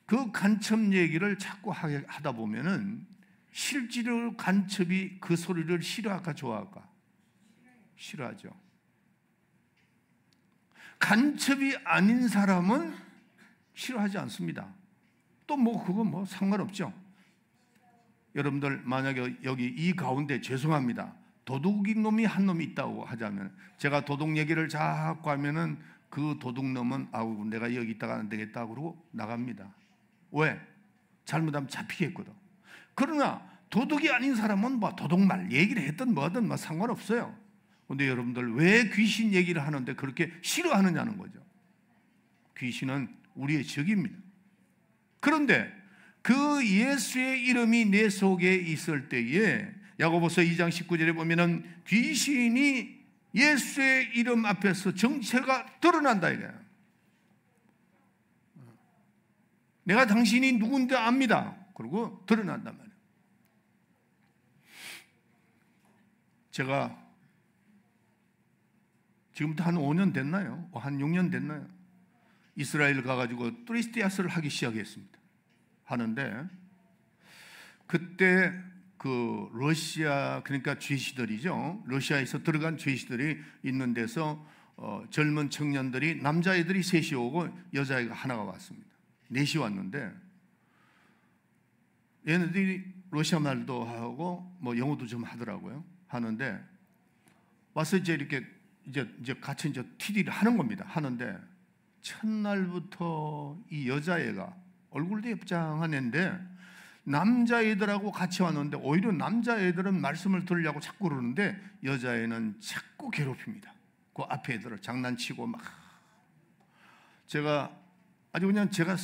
그 간첩 얘기를 자꾸 하다 보면은 실제로 간첩이 그 소리를 싫어할까 좋아할까? 싫어하죠. 간첩이 아닌 사람은 싫어하지 않습니다. 또 뭐 그건 뭐 상관없죠. 여러분들 만약에 여기 이 가운데 죄송합니다. 도둑인 놈이 한 놈이 있다고 하자면 제가 도둑 얘기를 자꾸 하면은 그 도둑놈은 아우 내가 여기 있다가 안 되겠다 그러고 나갑니다. 왜? 잘못하면 잡히겠거든. 그러나 도둑이 아닌 사람은 뭐 도둑말 얘기를 했든 뭐든 뭐 상관없어요. 근데 여러분들 왜 귀신 얘기를 하는데 그렇게 싫어하느냐는 거죠. 귀신은 우리의 적입니다. 그런데 그 예수의 이름이 내 속에 있을 때에 야고보서 2장 19절에 보면은 귀신이 예수의 이름 앞에서 정체가 드러난다 이거예요. 내가 당신이 누군지 압니다. 그리고 드러난단 말이에요. 제가 지금부터 한 5년 됐나요? 한 6년 됐나요? 이스라엘 가가지고 뚜리스티아스를 하기 시작했습니다. 하는데 그때 그 러시아 그러니까 죄시들이죠. 러시아에서 들어간 죄시들이 있는 데서 젊은 청년들이 남자애들이 셋이 오고 여자애가 하나가 왔습니다. 넷이 왔는데 얘네들이 러시아 말도 하고 뭐 영어도 좀 하더라고요. 하는데 와서 이제 이렇게 이제 같이 이제 TD를 하는 겁니다. 하는데 첫날부터 이 여자애가 얼굴도 예쁘장한 애인데 남자애들하고 같이 왔는데 오히려 남자애들은 말씀을 들으려고 자꾸 그러는데 여자애는 자꾸 괴롭힙니다. 그 앞에 애들을 장난치고 막 제가 아주 그냥 제가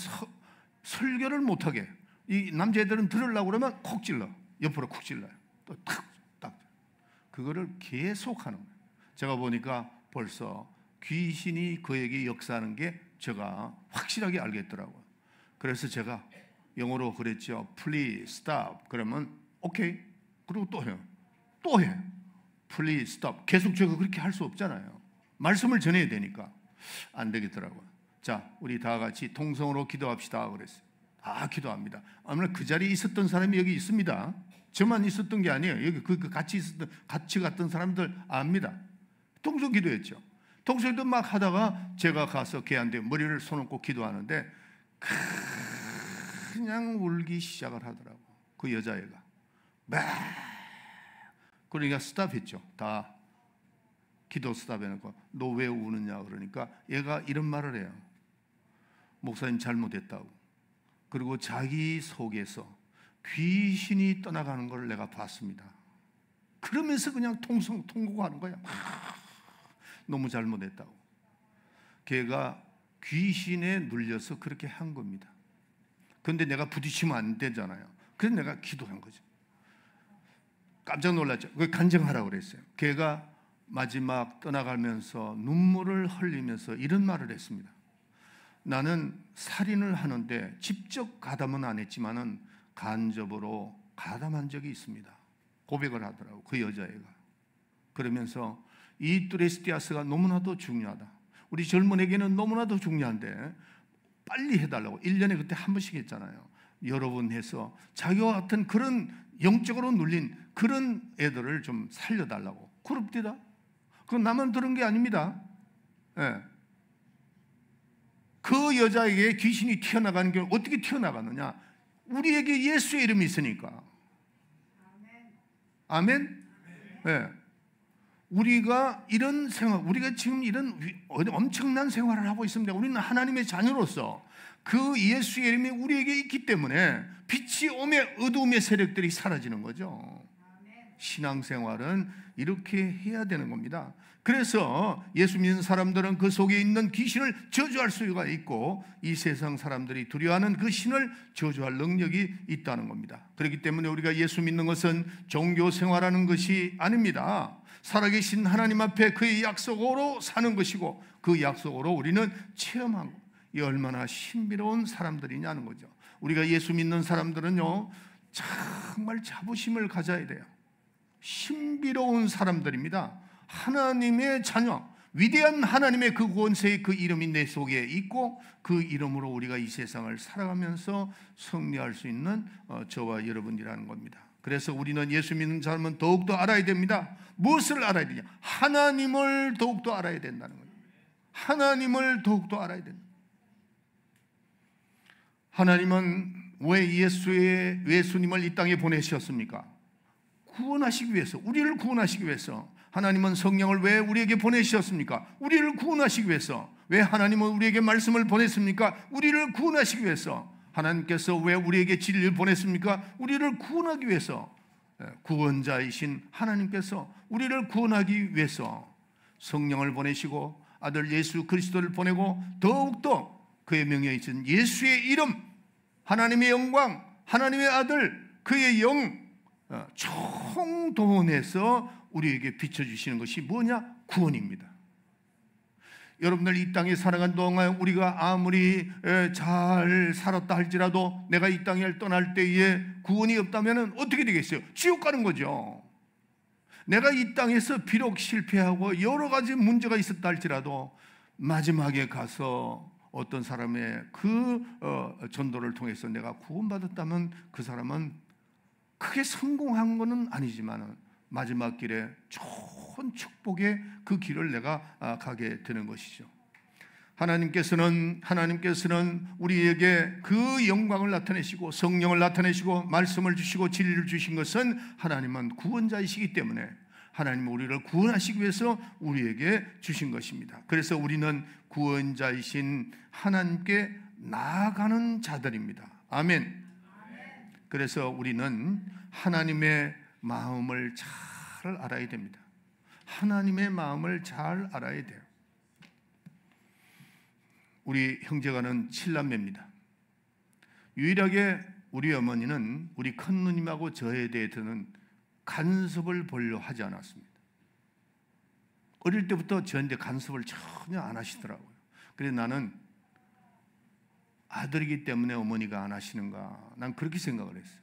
설교를 못하게 이 남자애들은 들으려고 그러면 콕 찔러 옆으로 콕 찔러요. 또 딱 그거를 계속 하는 거예요. 제가 보니까 벌써 귀신이 그에게 역사하는 게 제가 확실하게 알겠더라고요. 그래서 제가 영어로 그랬죠. Please stop. 그러면 오케이. 그리고 또 해요. 또 해. Please stop. 계속 제가 그렇게 할 수 없잖아요. 말씀을 전해야 되니까 안 되겠더라고요. 자, 우리 다 같이 통성으로 기도합시다 그랬어요. 다 기도합니다. 아무나 그 자리에 있었던 사람이 여기 있습니다. 저만 있었던 게 아니에요. 여기 같이 갔던 사람들 압니다. 통성 기도했죠. 통성도 막 하다가 제가 가서 걔한테 머리를 손얹고 기도하는데 그냥 울기 시작을 하더라고. 그 여자애가 막 그러니까 스탑했죠. 다 기도 스탑해놓고 너 왜 우느냐 그러니까 얘가 이런 말을 해요. 목사님 잘못했다고. 그리고 자기 속에서 귀신이 떠나가는 걸 내가 봤습니다. 그러면서 그냥 통곡하는 거야. 너무 잘못했다고. 걔가 귀신에 눌려서 그렇게 한 겁니다. 그런데 내가 부딪히면 안 되잖아요. 그래서 내가 기도한 거죠. 깜짝 놀랐죠. 그걸 간증하라고 그랬어요. 걔가 마지막 떠나가면서 눈물을 흘리면서 이런 말을 했습니다. 나는 살인을 하는데 직접 가담은 안 했지만은 간접으로 가담한 적이 있습니다. 고백을 하더라고 그 여자애가. 그러면서 이 뚜레스티아스가 너무나도 중요하다. 우리 젊은에게는 너무나도 중요한데 빨리 해달라고. 1년에 그때 한 번씩 했잖아요. 여러 번 해서 자기와 같은 그런 영적으로 눌린 그런 애들을 좀 살려달라고. 그럽디다. 그건 나만 들은 게 아닙니다. 네. 그 여자에게 귀신이 튀어나가는 게 어떻게 튀어나가느냐? 우리에게 예수의 이름이 있으니까. 아멘? 네. 우리가 이런 생활, 우리가 지금 이런 엄청난 생활을 하고 있습니다. 우리는 하나님의 자녀로서 그 예수의 이름이 우리에게 있기 때문에 빛이 오매 어두움의 세력들이 사라지는 거죠. 신앙생활은 이렇게 해야 되는 겁니다. 그래서 예수 믿는 사람들은 그 속에 있는 귀신을 저주할 수가 있고, 이 세상 사람들이 두려워하는 그 신을 저주할 능력이 있다는 겁니다. 그렇기 때문에 우리가 예수 믿는 것은 종교 생활하는 것이 아닙니다. 살아계신 하나님 앞에 그의 약속으로 사는 것이고, 그 약속으로 우리는 체험하고, 이 얼마나 신비로운 사람들이냐는 거죠. 우리가 예수 믿는 사람들은요, 정말 자부심을 가져야 돼요. 신비로운 사람들입니다. 하나님의 자녀, 위대한 하나님의 그 권세의 그 이름이 내 속에 있고, 그 이름으로 우리가 이 세상을 살아가면서 승리할 수 있는 저와 여러분이라는 겁니다. 그래서 우리는 예수 믿는 사람은 더욱더 알아야 됩니다. 무엇을 알아야 되냐? 하나님을 더욱더 알아야 된다는 거예요. 하나님을 더욱더 알아야 된다. 하나님은 왜 예수님을 이 땅에 보내셨습니까? 구원하시기 위해서, 우리를 구원하시기 위해서. 하나님은 성령을 왜 우리에게 보내셨습니까? 우리를 구원하시기 위해서. 왜 하나님은 우리에게 말씀을 보냈습니까? 우리를 구원하시기 위해서. 하나님께서 왜 우리에게 진리를 보냈습니까? 우리를 구원하기 위해서. 구원자이신 하나님께서 우리를 구원하기 위해서 성령을 보내시고 아들 예수 그리스도를 보내고, 더욱더 그의 명예에 있는 예수의 이름, 하나님의 영광, 하나님의 아들, 그의 영 총동원해서 우리에게 비춰주시는 것이 뭐냐? 구원입니다. 여러분들 이 땅에 살아간 동안 우리가 아무리 잘 살았다 할지라도 내가 이 땅을 떠날 때에 구원이 없다면 어떻게 되겠어요? 지옥 가는 거죠. 내가 이 땅에서 비록 실패하고 여러 가지 문제가 있었다 할지라도 마지막에 가서 어떤 사람의 그 전도를 통해서 내가 구원받았다면 그 사람은 크게 성공한 것은 아니지만 마지막 길에 좋은 축복의 그 길을 내가 가게 되는 것이죠. 하나님께서는 우리에게 그 영광을 나타내시고 성령을 나타내시고 말씀을 주시고 진리를 주신 것은, 하나님은 구원자이시기 때문에 하나님은 우리를 구원하시기 위해서 우리에게 주신 것입니다. 그래서 우리는 구원자이신 하나님께 나아가는 자들입니다. 아멘. 그래서 우리는 하나님의 마음을 잘 알아야 됩니다. 하나님의 마음을 잘 알아야 돼요. 우리 형제가는 7남매입니다. 유일하게 우리 어머니는 우리 큰 누님하고 저에 대해서는 간섭을 보려 하지 않았습니다. 어릴 때부터 저한테 간섭을 전혀 안 하시더라고요. 그래서 나는 아들이기 때문에 어머니가 안 하시는가, 난 그렇게 생각을 했어요.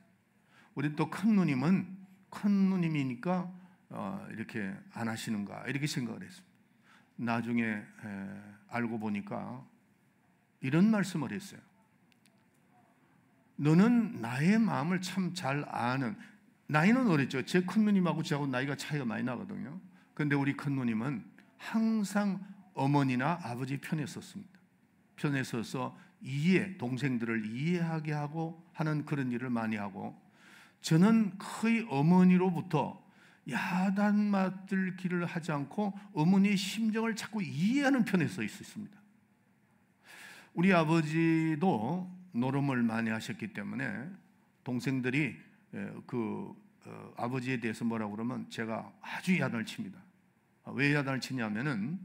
우리 또 큰 누님이니까 이렇게 안 하시는가, 이렇게 생각을 했습니다. 나중에 알고 보니까 이런 말씀을 했어요. 너는 나의 마음을 참 잘 아는, 나이는 어렸죠. 제 큰 누님하고 저하고 나이가 차이가 많이 나거든요. 그런데 우리 큰 누님은 항상 어머니나 아버지 편에 섰습니다. 편에 서서 동생들을 이해하게 하고 하는 그런 일을 많이 하고, 저는 거의 어머니로부터 야단 맞을 길을 하지 않고 어머니의 심정을 자꾸 이해하는 편에 서 있었습니다. 우리 아버지도 노름을 많이 하셨기 때문에 동생들이 아버지에 대해서 뭐라고 그러면 제가 아주 야단을 칩니다. 왜 야단을 치냐면은,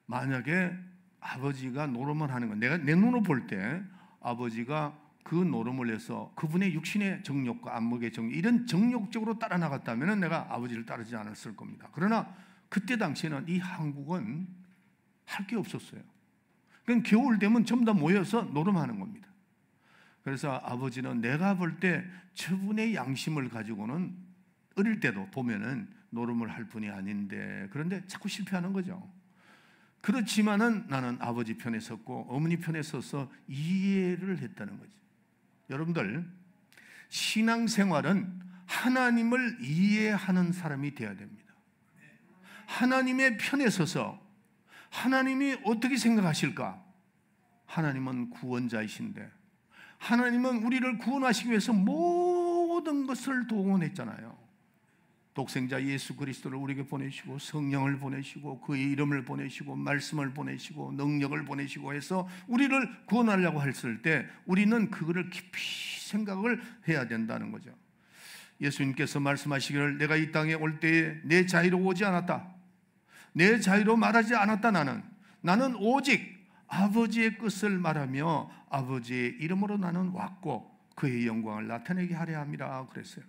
만약에 아버지가 노름을 하는 건, 내가 내 눈으로 볼 때 아버지가 그 노름을 해서 그분의 육신의 정욕과 안목의 정욕, 이런 정욕적으로 따라 나갔다면 내가 아버지를 따르지 않았을 겁니다. 그러나 그때 당시에는 이 한국은 할 게 없었어요. 그냥 겨울 되면 전부 다 모여서 노름하는 겁니다. 그래서 아버지는 내가 볼 때 저분의 양심을 가지고는 어릴 때도 보면은 노름을 할 분이 아닌데, 그런데 자꾸 실패하는 거죠. 그렇지만은 나는 아버지 편에 섰고 어머니 편에 서서 이해를 했다는 거죠. 여러분들, 신앙생활은 하나님을 이해하는 사람이 되어야 됩니다. 하나님의 편에 서서 하나님이 어떻게 생각하실까? 하나님은 구원자이신데, 하나님은 우리를 구원하시기 위해서 모든 것을 동원했잖아요. 독생자 예수 그리스도를 우리에게 보내시고 성령을 보내시고 그의 이름을 보내시고 말씀을 보내시고 능력을 보내시고 해서 우리를 구원하려고 했을 때 우리는 그거를 깊이 생각을 해야 된다는 거죠. 예수님께서 말씀하시기를 내가 이 땅에 올 때에 내 자유로 오지 않았다. 내 자유로 말하지 않았다. 나는 오직 아버지의 뜻을 말하며 아버지의 이름으로 나는 왔고 그의 영광을 나타내게 하려 함이라 그랬어요.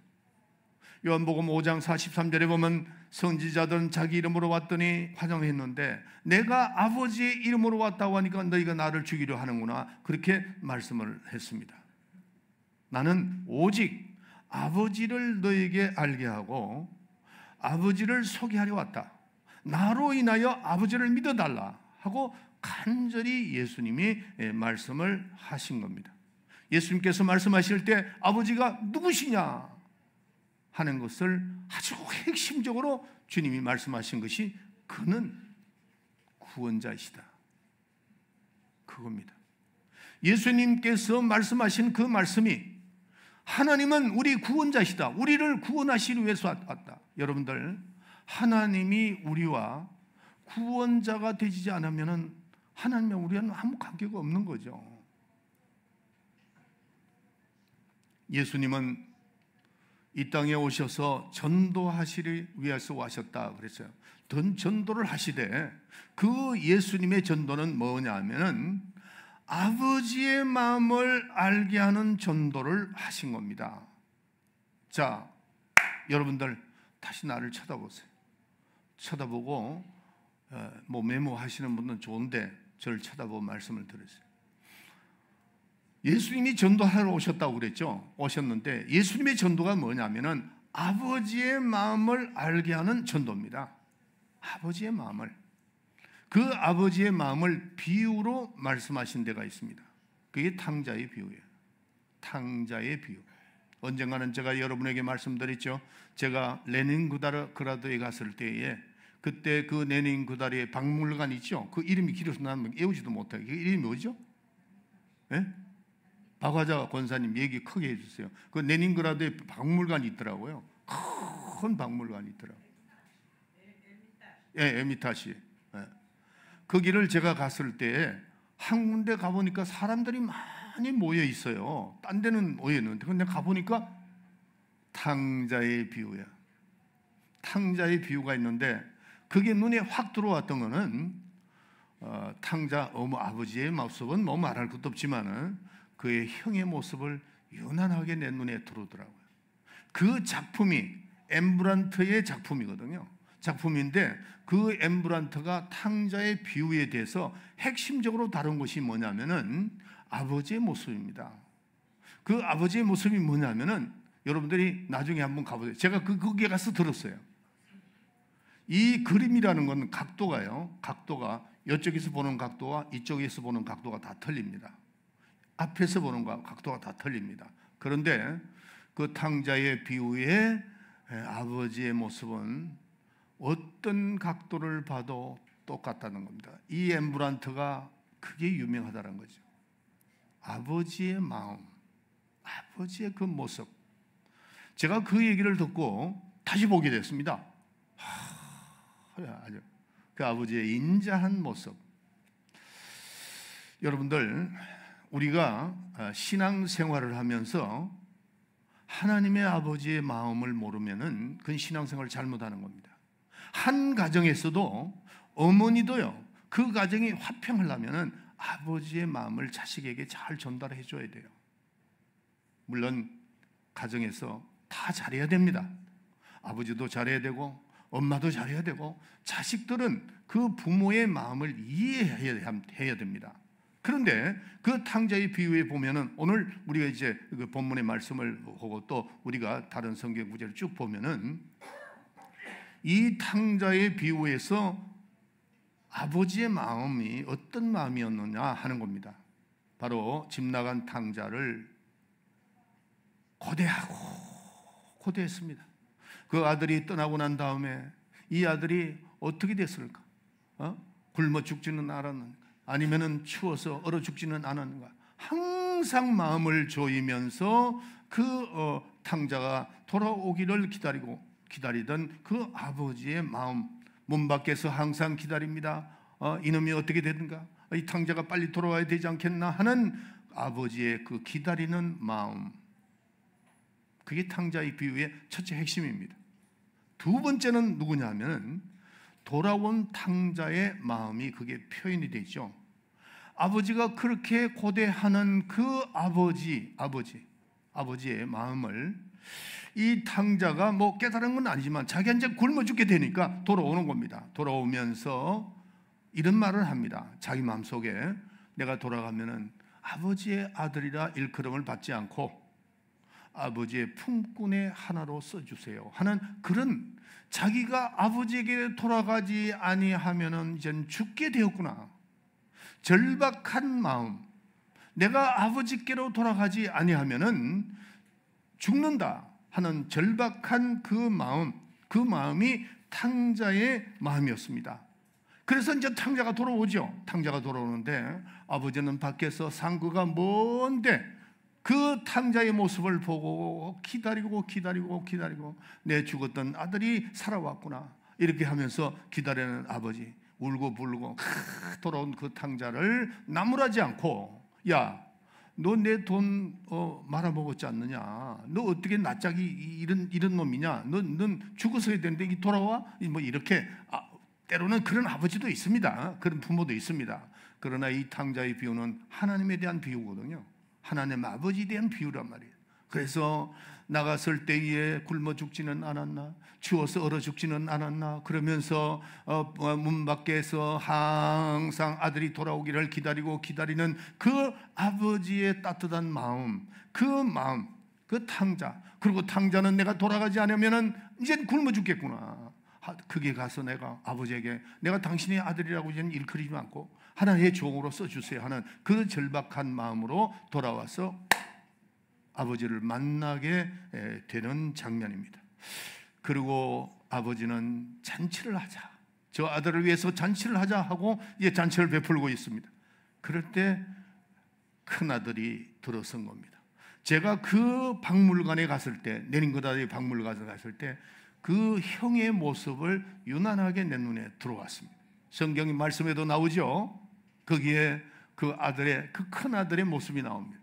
요한복음 5장 43절에 보면 선지자들은 자기 이름으로 왔더니 환영했는데 내가 아버지의 이름으로 왔다고 하니까 너희가 나를 죽이려 하는구나, 그렇게 말씀을 했습니다. 나는 오직 아버지를 너에게 알게 하고 아버지를 소개하려 왔다. 나로 인하여 아버지를 믿어달라 하고 간절히 예수님이 말씀을 하신 겁니다. 예수님께서 말씀하실 때 아버지가 누구시냐 하는 것을 아주 핵심적으로 주님이 말씀하신 것이 그는 구원자이시다, 그겁니다. 예수님께서 말씀하신 그 말씀이 하나님은 우리 구원자시다, 우리를 구원하시기 위해서 왔다. 여러분들, 하나님이 우리와 구원자가 되지 않으면 하나님과 우리는 아무 관계가 없는 거죠. 예수님은 이 땅에 오셔서 전도하시기 위해서 와셨다 그랬어요. 전도를 하시되 그 예수님의 전도는 뭐냐 하면은 아버지의 마음을 알게 하는 전도를 하신 겁니다. 자, 여러분들 다시 나를 쳐다보세요. 쳐다보고 뭐 메모하시는 분은 좋은데 저를 쳐다보고 말씀을 들으세요. 예수님이 전도하러 오셨다고 그랬죠. 오셨는데 예수님의 전도가 뭐냐면은 아버지의 마음을 알게 하는 전도입니다. 아버지의 마음을, 그 아버지의 마음을 비유로 말씀하신 데가 있습니다. 그게 탕자의 비유예요. 탕자의 비유. 언젠가는 제가 여러분에게 말씀드렸죠. 제가 레닌그라드에 갔을 때에 그때 그 레닌그라드의 박물관 있죠. 그 이름이 길어서 나는 외우지도 못해요. 그 이름이 뭐죠? 예? 박화자 권사님 얘기 크게 해주세요. 그 레닌그라드에 박물관이 있더라고요. 큰 박물관이 있더라고요. 예, 에미타시. 예. 거기를 제가 갔을 때 한 군데 가보니까 사람들이 많이 모여 있어요. 딴 데는 모여 있는데 근데 가보니까 탕자의 비유야. 탕자의 비유가 있는데 그게 눈에 확 들어왔던 거는 탕자 아버지의 모습은 뭐 말할 것도 없지만은 그의 형의 모습을 유난하게 내 눈에 들어오더라고요. 그 작품이 엠브란트의 작품이거든요. 작품인데 그 엠브란트가 탕자의 비유에 대해서 핵심적으로 다룬 것이 뭐냐면은 아버지의 모습입니다. 그 아버지의 모습이 뭐냐면은 여러분들이 나중에 한번 가보세요. 제가 거기에 가서 들었어요. 이 그림이라는 건 각도가 이쪽에서 보는 각도와 이쪽에서 보는 각도가 다 틀립니다. 앞에서 보는 거 각도가 다 틀립니다. 그런데 그 탕자의 비유의 아버지의 모습은 어떤 각도를 봐도 똑같다는 겁니다. 이 엠브란트가 그게 유명하다는 거죠. 아버지의 마음, 아버지의 그 모습. 제가 그 얘기를 듣고 다시 보게 됐습니다. 아주 그 아버지의 인자한 모습. 여러분들, 우리가 신앙생활을 하면서 하나님의 아버지의 마음을 모르면은 그건 신앙생활을 잘못하는 겁니다. 한 가정에서도 어머니도요, 그 가정이 화평하려면은 아버지의 마음을 자식에게 잘 전달해 줘야 돼요. 물론 가정에서 다 잘해야 됩니다. 아버지도 잘해야 되고 엄마도 잘해야 되고 자식들은 그 부모의 마음을 이해해야 됩니다. 그런데 그 탕자의 비유에 보면은 오늘 우리가 이제 그 본문의 말씀을 보고 또 우리가 다른 성경 구절을 쭉 보면은 이 탕자의 비유에서 아버지의 마음이 어떤 마음이었느냐 하는 겁니다. 바로 집 나간 탕자를 고대했습니다. 그 아들이 떠나고 난 다음에 이 아들이 어떻게 됐을까? 굶어 죽지는 않았는가? 아니면은 추워서 얼어 죽지는 않았는가? 항상 마음을 조이면서 그 탕자가 돌아오기를 기다리던 그 아버지의 마음, 문 밖에서 항상 기다립니다. 이놈이 어떻게 되든가, 이 탕자가 빨리 돌아와야 되지 않겠나 하는 아버지의 그 기다리는 마음, 그게 탕자의 비유의 첫째 핵심입니다. 두 번째는 누구냐면 돌아온 탕자의 마음이 그게 표현이 되죠. 아버지가 그렇게 고대하는 그 아버지의 마음을 이 탕자가 뭐 깨달은 건 아니지만 자기가 이제 굶어 죽게 되니까 돌아오는 겁니다. 돌아오면서 이런 말을 합니다. 자기 마음속에 내가 돌아가면은 아버지의 아들이라 일컬음을 받지 않고 아버지의 품꾼의 하나로 써주세요 하는 그런, 자기가 아버지에게 돌아가지 아니하면은 이젠 죽게 되었구나, 절박한 마음, 내가 아버지께로 돌아가지 아니하면은 죽는다 하는 절박한 그 마음이 탕자의 마음이었습니다. 그래서 이제 탕자가 돌아오죠. 탕자가 돌아오는데 아버지는 밖에서 상구가 먼데 그 탕자의 모습을 보고 기다리고 내 죽었던 아들이 살아왔구나 이렇게 하면서 기다리는 아버지, 울고 불고 돌아온 그 탕자를 나무라지 않고, 야, 너 내 돈 말아먹었지 않느냐, 너 어떻게 낯짝이 이런 놈이냐, 넌 죽었어야 되는데 이 돌아와? 뭐 이렇게, 때로는 그런 아버지도 있습니다. 그런 부모도 있습니다. 그러나 이 탕자의 비유는 하나님에 대한 비유거든요. 하나님 아버지에 대한 비유란 말이에요. 그래서 나갔을 때에 굶어 죽지는 않았나, 추워서 얼어 죽지는 않았나, 그러면서 문 밖에서 항상 아들이 돌아오기를 기다리는 그 아버지의 따뜻한 마음, 그 탕자, 그리고 탕자는 내가 돌아가지 않으면은 이젠 굶어 죽겠구나, 그게 가서 내가 아버지에게 내가 당신의 아들이라고 이제는 일컬이지 않고 하나님의 종으로 써주세요 하는 그 절박한 마음으로 돌아와서 아버지를 만나게 되는 장면입니다. 그리고 아버지는 잔치를 하자, 저 아들을 위해서 잔치를 하자 하고 이제 잔치를 베풀고 있습니다. 그럴 때 큰아들이 들어선 겁니다. 제가 그 박물관에 갔을 때, 레닌그라드의 박물관에 갔을 때 그 형의 모습을 유난하게 내 눈에 들어왔습니다. 성경 말씀에도 나오죠. 거기에 그 큰아들의 모습이 나옵니다.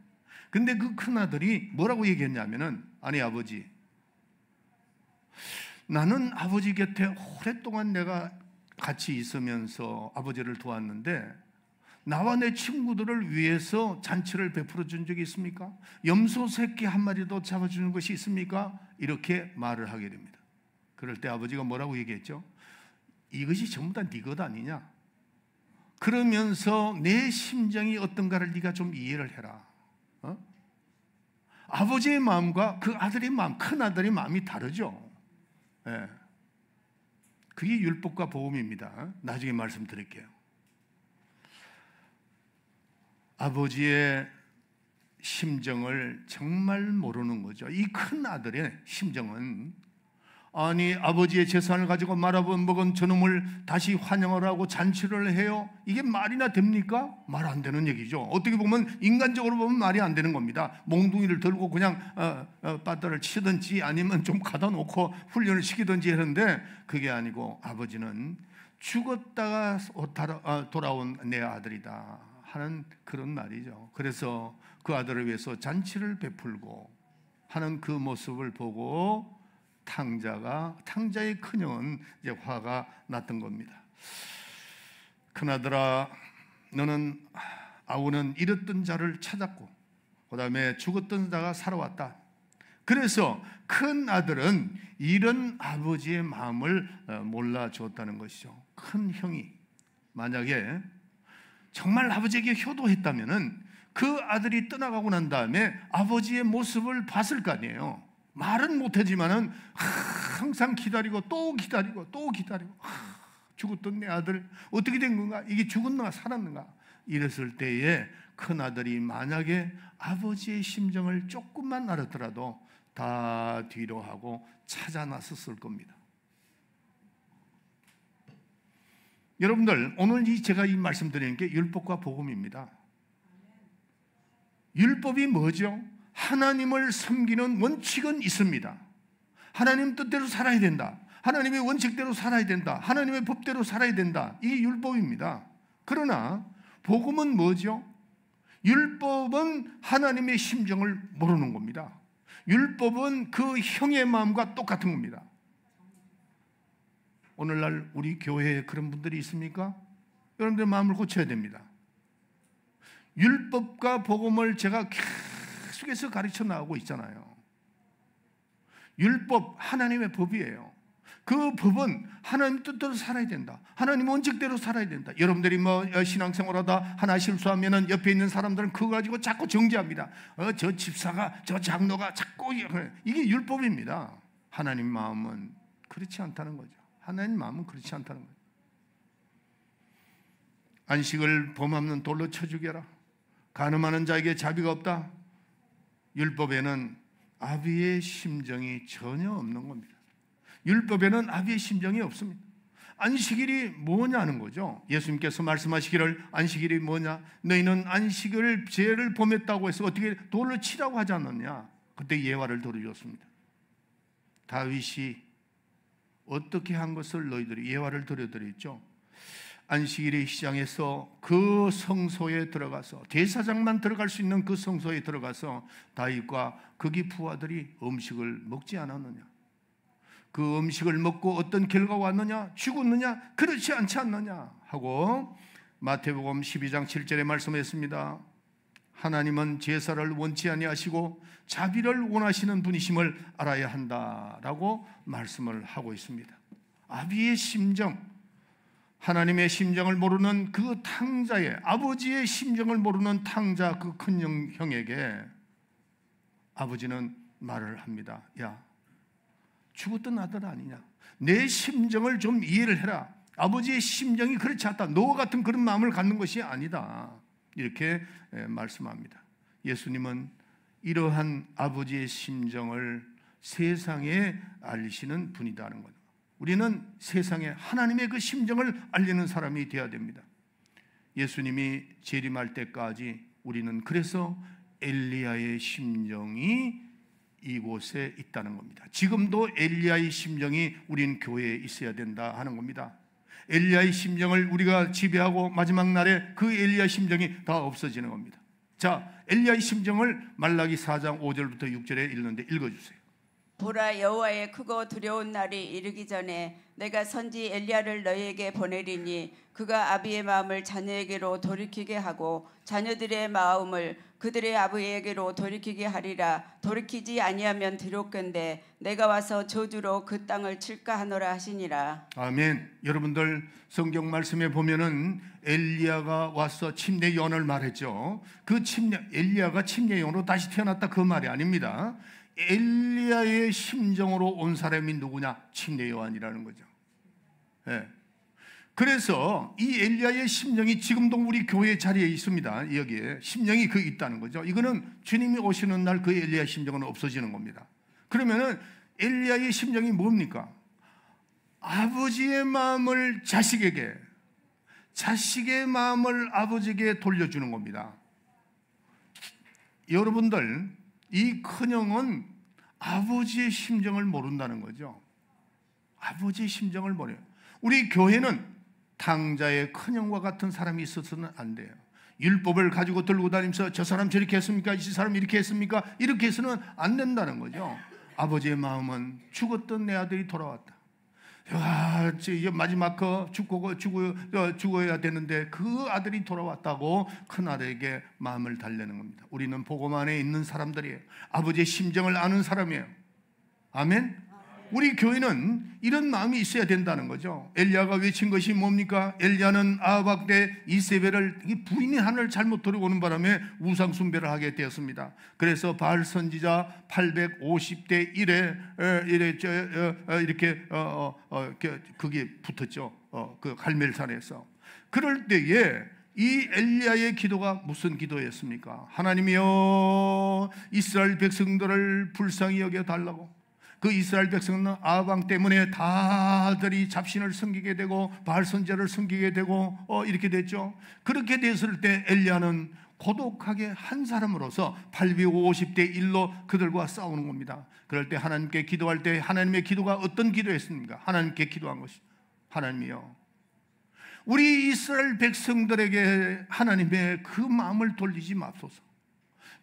근데 그 큰아들이 뭐라고 얘기했냐면은, 아니 아버지, 나는 아버지 곁에 오랫동안 내가 같이 있으면서 아버지를 도왔는데 나와 내 친구들을 위해서 잔치를 베풀어 준 적이 있습니까? 염소 새끼 한 마리도 잡아주는 것이 있습니까? 이렇게 말을 하게 됩니다. 그럴 때 아버지가 뭐라고 얘기했죠? 이것이 전부 다 네 것 아니냐? 그러면서 내 심정이 어떤가를 네가 좀 이해를 해라. 아버지의 마음과 그 아들의 마음, 큰 아들의 마음이 다르죠. 예. 그게 율법과 복음입니다. 나중에 말씀드릴게요. 아버지의 심정을 정말 모르는 거죠. 이 큰 아들의 심정은, 아니 아버지의 재산을 가지고 말아먹은 저놈을 다시 환영을 하고 잔치를 해요? 이게 말이나 됩니까? 말 안 되는 얘기죠. 어떻게 보면 인간적으로 보면 말이 안 되는 겁니다. 몽둥이를 들고 그냥 빠따를 치든지 아니면 좀 가다 놓고 훈련을 시키든지 하는데 그게 아니고 아버지는 죽었다가 돌아온 내 아들이다 하는 그런 말이죠. 그래서 그 아들을 위해서 잔치를 베풀고 하는 그 모습을 보고 탕자의 큰형은 이제 화가 났던 겁니다. 큰아들아, 너는 아우는 잃었던 자를 찾았고 그 다음에 죽었던 자가 살아왔다. 그래서 큰아들은 이런 아버지의 마음을 몰라주었다는 것이죠. 큰 형이 만약에 정말 아버지에게 효도했다면은 그 아들이 떠나가고 난 다음에 아버지의 모습을 봤을 거 아니에요. 말은 못하지만은 항상 기다리고 또 기다리고 죽었던 내 아들 어떻게 된 건가? 이게 죽었는가 살았는가? 이랬을 때에 큰아들이 만약에 아버지의 심정을 조금만 알았더라도 다 뒤로 하고 찾아 나섰을 겁니다. 여러분들, 오늘 제가 이 말씀드리는 게 율법과 복음입니다. 율법이 뭐죠? 하나님을 섬기는 원칙은 있습니다. 하나님 뜻대로 살아야 된다. 하나님의 원칙대로 살아야 된다. 하나님의 법대로 살아야 된다. 이게 율법입니다. 그러나 복음은 뭐죠? 율법은 하나님의 심정을 모르는 겁니다. 율법은 그 형의 마음과 똑같은 겁니다. 오늘날 우리 교회에 그런 분들이 있습니까? 여러분들 마음을 고쳐야 됩니다. 율법과 복음을 제가 계속해서 가르쳐 나가고 있잖아요. 율법, 하나님의 법이에요. 그 법은 하나님 뜻대로 살아야 된다. 하나님 원칙대로 살아야 된다. 여러분들이 신앙생활하다 하나 실수하면은 옆에 있는 사람들은 그거 가지고 자꾸 정죄합니다. 저 집사가, 저 장로가 자꾸, 이게 율법입니다. 하나님 마음은 그렇지 않다는 거죠. 하나님 마음은 그렇지 않다는 거죠. 안식을 범하는 돌로 쳐 죽여라. 간음하는 자에게 자비가 없다. 율법에는 아비의 심정이 전혀 없는 겁니다. 율법에는 아비의 심정이 없습니다. 안식일이 뭐냐는 거죠. 예수님께서 말씀하시기를 안식일이 뭐냐? 너희는 안식일 죄를 범했다고 해서 어떻게 돌로 치라고 하지 않았냐? 그때 예화를 들어줬습니다. 다윗이 어떻게 한 것을 너희들이 예화를 들어드렸죠. 안식일의 시장에서 그 성소에 들어가서 대사장만 들어갈 수 있는 그 성소에 들어가서 다윗과 그의 부하들이 음식을 먹지 않았느냐? 그 음식을 먹고 어떤 결과가 왔느냐? 죽었느냐? 그렇지 않지 않느냐? 하고 마태복음 12장 7절에 말씀했습니다. 하나님은 제사를 원치 아니하시고 자비를 원하시는 분이심을 알아야 한다라고 말씀을 하고 있습니다. 아비의 심정, 하나님의 심정을 모르는 그 탕자의, 아버지의 심정을 모르는 탕자 그 큰 형에게 아버지는 말을 합니다. 야, 죽었던 아들 아니냐? 내 심정을 좀 이해를 해라. 아버지의 심정이 그렇지 않다. 너 같은 그런 마음을 갖는 것이 아니다. 이렇게 말씀합니다. 예수님은 이러한 아버지의 심정을 세상에 알리시는 분이다는 거죠. 우리는 세상에 하나님의 그 심정을 알리는 사람이 되어야 됩니다. 예수님이 재림할 때까지 우리는 그래서 엘리야의 심정이 이곳에 있다는 겁니다. 지금도 엘리야의 심정이 우린 교회에 있어야 된다 하는 겁니다. 엘리야의 심정을 우리가 지배하고 마지막 날에 그 엘리야 심정이 다 없어지는 겁니다. 자, 엘리야의 심정을 말라기 4장 5절부터 6절에 읽는데 읽어주세요. 보라, 여호와의 크고 두려운 날이 이르기 전에 내가 선지 엘리야를 너희에게 보내리니 그가 아비의 마음을 자녀에게로 돌이키게 하고 자녀들의 마음을 그들의 아버지에게로 돌이키게 하리라. 돌이키지 아니하면 들었건대 내가 와서 저주로 그 땅을 칠까 하노라 하시니라. 아멘. 여러분들 성경 말씀에 보면은 엘리야가 와서 침례 예언을 말했죠. 그 엘리야가 침례 예언으로 다시 태어났다 그 말이 아닙니다. 엘리야의 심정으로 온 사람이 누구냐? 침례 요한이라는 거죠. 네. 그래서 이 엘리야의 심정이 지금도 우리 교회 자리에 있습니다. 여기에 심정이 그 있다는 거죠. 이거는 주님이 오시는 날 그 엘리야 심정은 없어지는 겁니다. 그러면은 엘리야의 심정이 뭡니까? 아버지의 마음을 자식에게, 자식의 마음을 아버지에게 돌려주는 겁니다. 여러분들, 이 큰형은 아버지의 심정을 모른다는 거죠. 아버지의 심정을 모르요. 우리 교회는 탕자의 큰형과 같은 사람이 있어서는 안 돼요. 율법을 가지고 들고 다니면서 저 사람 저렇게 했습니까? 이 사람 이렇게 했습니까? 이렇게 해서는 안 된다는 거죠. 아버지의 마음은 죽었던 내 아들이 돌아왔다. 야, 마지막 죽어야 되는데 그 아들이 돌아왔다고 큰 아들에게 마음을 달래는 겁니다. 우리는 복음 안에 있는 사람들이에요. 아버지의 심정을 아는 사람이에요. 아멘. 우리 교회는 이런 마음이 있어야 된다는 거죠. 엘리야가 외친 것이 뭡니까? 엘리야는 아합 때 이세벨을 부인이 하늘을 잘못 들어오는 바람에 우상 숭배를 하게 되었습니다. 그래서 바알 선지자 850대 1에 이렇게 그게 붙었죠. 그 갈멜산에서. 그럴 때에 이 엘리야의 기도가 무슨 기도였습니까? 하나님이여, 이스라엘 백성들을 불쌍히 여겨 달라고. 그 이스라엘 백성은 아합 왕 때문에 다들이 잡신을 섬기게 되고 바알 선지자를 섬기게 되고 이렇게 됐죠. 그렇게 됐을 때 엘리야는 고독하게 한 사람으로서 850대 1로 그들과 싸우는 겁니다. 그럴 때 하나님께 기도할 때 하나님의 기도가 어떤 기도였습니까? 하나님께 기도한 것이, 하나님이요, 우리 이스라엘 백성들에게 하나님의 그 마음을 돌리지 맙소서.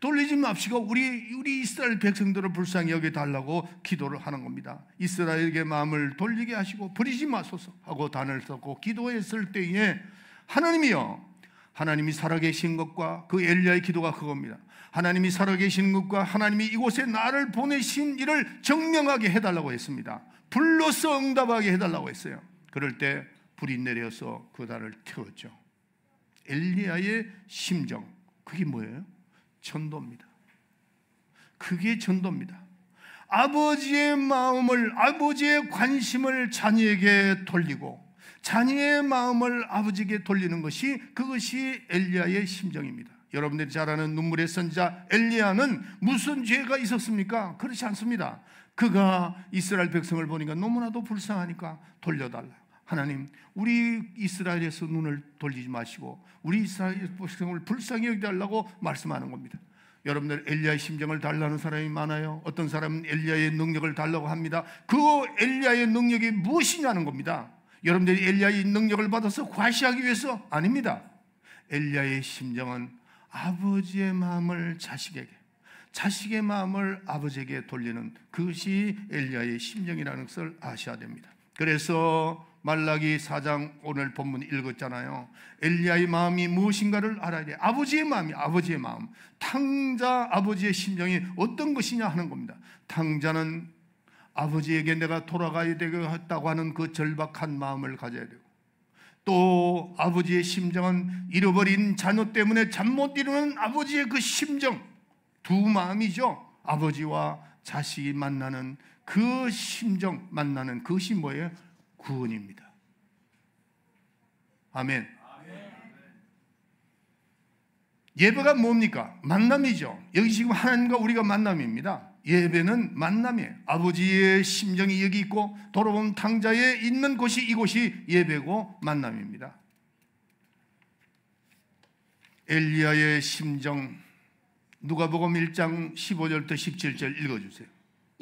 돌리지 맙시고 우리 이스라엘 백성들을 불쌍히 여겨달라고 기도를 하는 겁니다. 이스라엘에게 마음을 돌리게 하시고 버리지 마소서 하고 단을 썼고 기도했을 때에 하나님이여, 하나님이 살아계신 것과 그 엘리야의 기도가 그겁니다. 하나님이 살아계신 것과 하나님이 이곳에 나를 보내신 일을 증명하게 해달라고 했습니다. 불로서 응답하게 해달라고 했어요. 그럴 때 불이 내려서 그 달을 태웠죠. 엘리야의 심정, 그게 뭐예요? 전도입니다. 그게 전도입니다. 아버지의 마음을, 아버지의 관심을 자녀에게 돌리고 자녀의 마음을 아버지에게 돌리는 것이, 그것이 엘리야의 심정입니다. 여러분들이 잘 아는 눈물의 선지자 엘리야는 무슨 죄가 있었습니까? 그렇지 않습니다. 그가 이스라엘 백성을 보니까 너무나도 불쌍하니까 돌려달라. 하나님, 우리 이스라엘에서 눈을 돌리지 마시고 우리 이스라엘 백성을 불쌍히 여기달라고 말씀하는 겁니다. 여러분들, 엘리야의 심정을 달라는 사람이 많아요. 어떤 사람은 엘리야의 능력을 달라고 합니다. 그 엘리야의 능력이 무엇이냐는 겁니다. 여러분들이 엘리야의 능력을 받아서 과시하기 위해서 아닙니다. 엘리야의 심정은 아버지의 마음을 자식에게, 자식의 마음을 아버지에게 돌리는, 그것이 엘리야의 심정이라는 것을 아셔야 됩니다. 그래서 말라기 4장 오늘 본문 읽었잖아요. 엘리야의 마음이 무엇인가를 알아야 돼요. 아버지의 마음이, 아버지의 마음, 탕자 아버지의 심정이 어떤 것이냐 하는 겁니다. 탕자는 아버지에게 내가 돌아가야 되겠다고 하는 그 절박한 마음을 가져야 되고, 또 아버지의 심정은 잃어버린 자녀 때문에 잠 못 이루는 아버지의 그 심정, 두 마음이죠. 아버지와 자식이 만나는 그 심정, 만나는 그것이 뭐예요? 구원입니다. 아멘. 예배가 뭡니까? 만남이죠. 여기 지금 하나님과 우리가 만남입니다. 예배는 만남이에요. 아버지의 심정이 여기 있고 돌아온 탕자에 있는 곳이, 이곳이 예배고 만남입니다. 엘리야의 심정, 누가복음 1장 15절부터 17절 읽어주세요.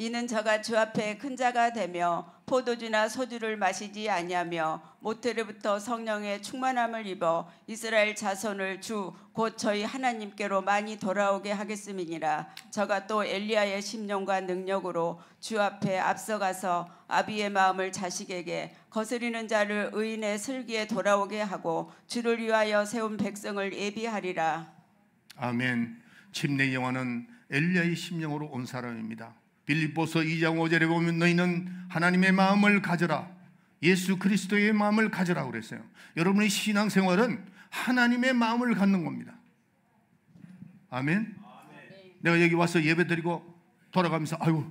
이는 저가 주 앞에 큰 자가 되며 포도주나 소주를 마시지 아니하며 모태로부터 성령의 충만함을 입어 이스라엘 자손을 주 곧 저희 하나님께로 많이 돌아오게 하겠음이니라. 저가 또 엘리야의 심령과 능력으로 주 앞에 앞서가서 아비의 마음을 자식에게, 거스리는 자를 의인의 슬기에 돌아오게 하고 주를 위하여 세운 백성을 예비하리라. 아멘. 침례 요한은 엘리야의 심령으로 온 사람입니다. 빌립보서 2장 5절에 보면 너희는 하나님의 마음을 가져라, 예수 그리스도의 마음을 가져라 그랬어요. 여러분의 신앙생활은 하나님의 마음을 갖는 겁니다. 아멘. 내가 여기 와서 예배 드리고 돌아가면서 아유,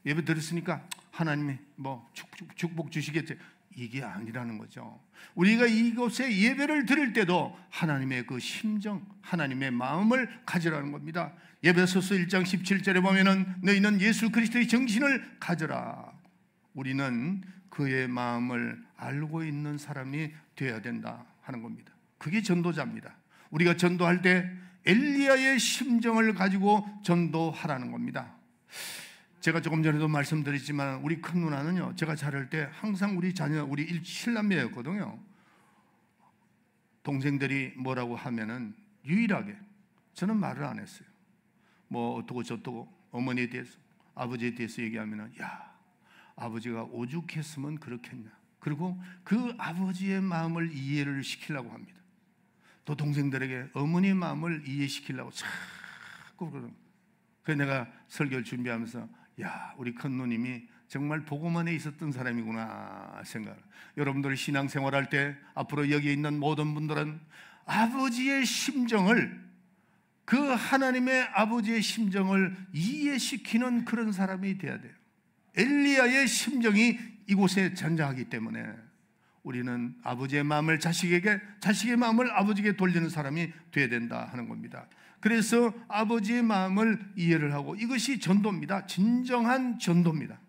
예배 드렸으니까 하나님이 뭐 축복 주시겠지, 이게 아니라는 거죠. 우리가 이곳에 예배를 드릴 때도 하나님의 그 심정, 하나님의 마음을 가지라는 겁니다. 에베소서 1장 17절에 보면은 너희는 예수 그리스도의 정신을 가져라. 우리는 그의 마음을 알고 있는 사람이 되어야 된다 하는 겁니다. 그게 전도자입니다. 우리가 전도할 때 엘리야의 심정을 가지고 전도하라는 겁니다. 제가 조금 전에도 말씀드렸지만 우리 큰 누나는요, 제가 자랄 때 항상 우리 자녀, 우리 7남매였거든요. 동생들이 뭐라고 하면은 유일하게 저는 말을 안 했어요. 뭐 어떻고 저떻고 어머니에 대해서, 아버지에 대해서 얘기하면은 야, 아버지가 오죽했으면 그렇겠냐. 그리고 그 아버지의 마음을 이해를 시키려고 합니다. 또 동생들에게 어머니의 마음을 이해시키려고 자꾸 그러는. 그래서 내가 설교를 준비하면서 야, 우리 큰 누님이 정말 보고만에 있었던 사람이구나 생각을. 여러분들이 신앙생활할 때 앞으로 여기 있는 모든 분들은 아버지의 심정을, 그 하나님의 아버지의 심정을 이해시키는 그런 사람이 돼야 돼요. 엘리야의 심정이 이곳에 잔장하기 때문에 우리는 아버지의 마음을 자식에게, 자식의 마음을 아버지에게 돌리는 사람이 돼야 된다 하는 겁니다. 그래서 아버지의 마음을 이해를 하고, 이것이 전도입니다. 진정한 전도입니다.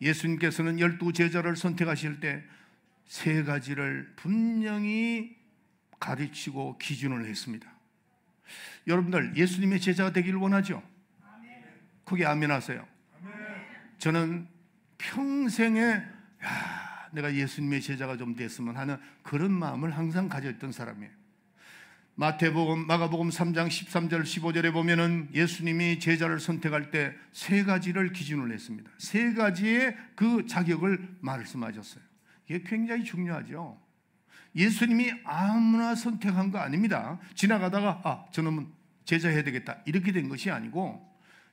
예수님께서는 12제자를 선택하실 때 세 가지를 분명히 가르치고 기준을 했습니다. 여러분들 예수님의 제자가 되기를 원하죠? 크게 아멘 하세요. 저는 평생에 내가 예수님의 제자가 좀 됐으면 하는 그런 마음을 항상 가졌던 사람이에요. 마태복음, 마가복음 3장 13절 15절에 보면은 예수님이 제자를 선택할 때 세 가지를 기준으로 했습니다. 세 가지의 그 자격을 말씀하셨어요. 이게 굉장히 중요하죠. 예수님이 아무나 선택한 거 아닙니다. 지나가다가 저놈은 제자해야 되겠다 이렇게 된 것이 아니고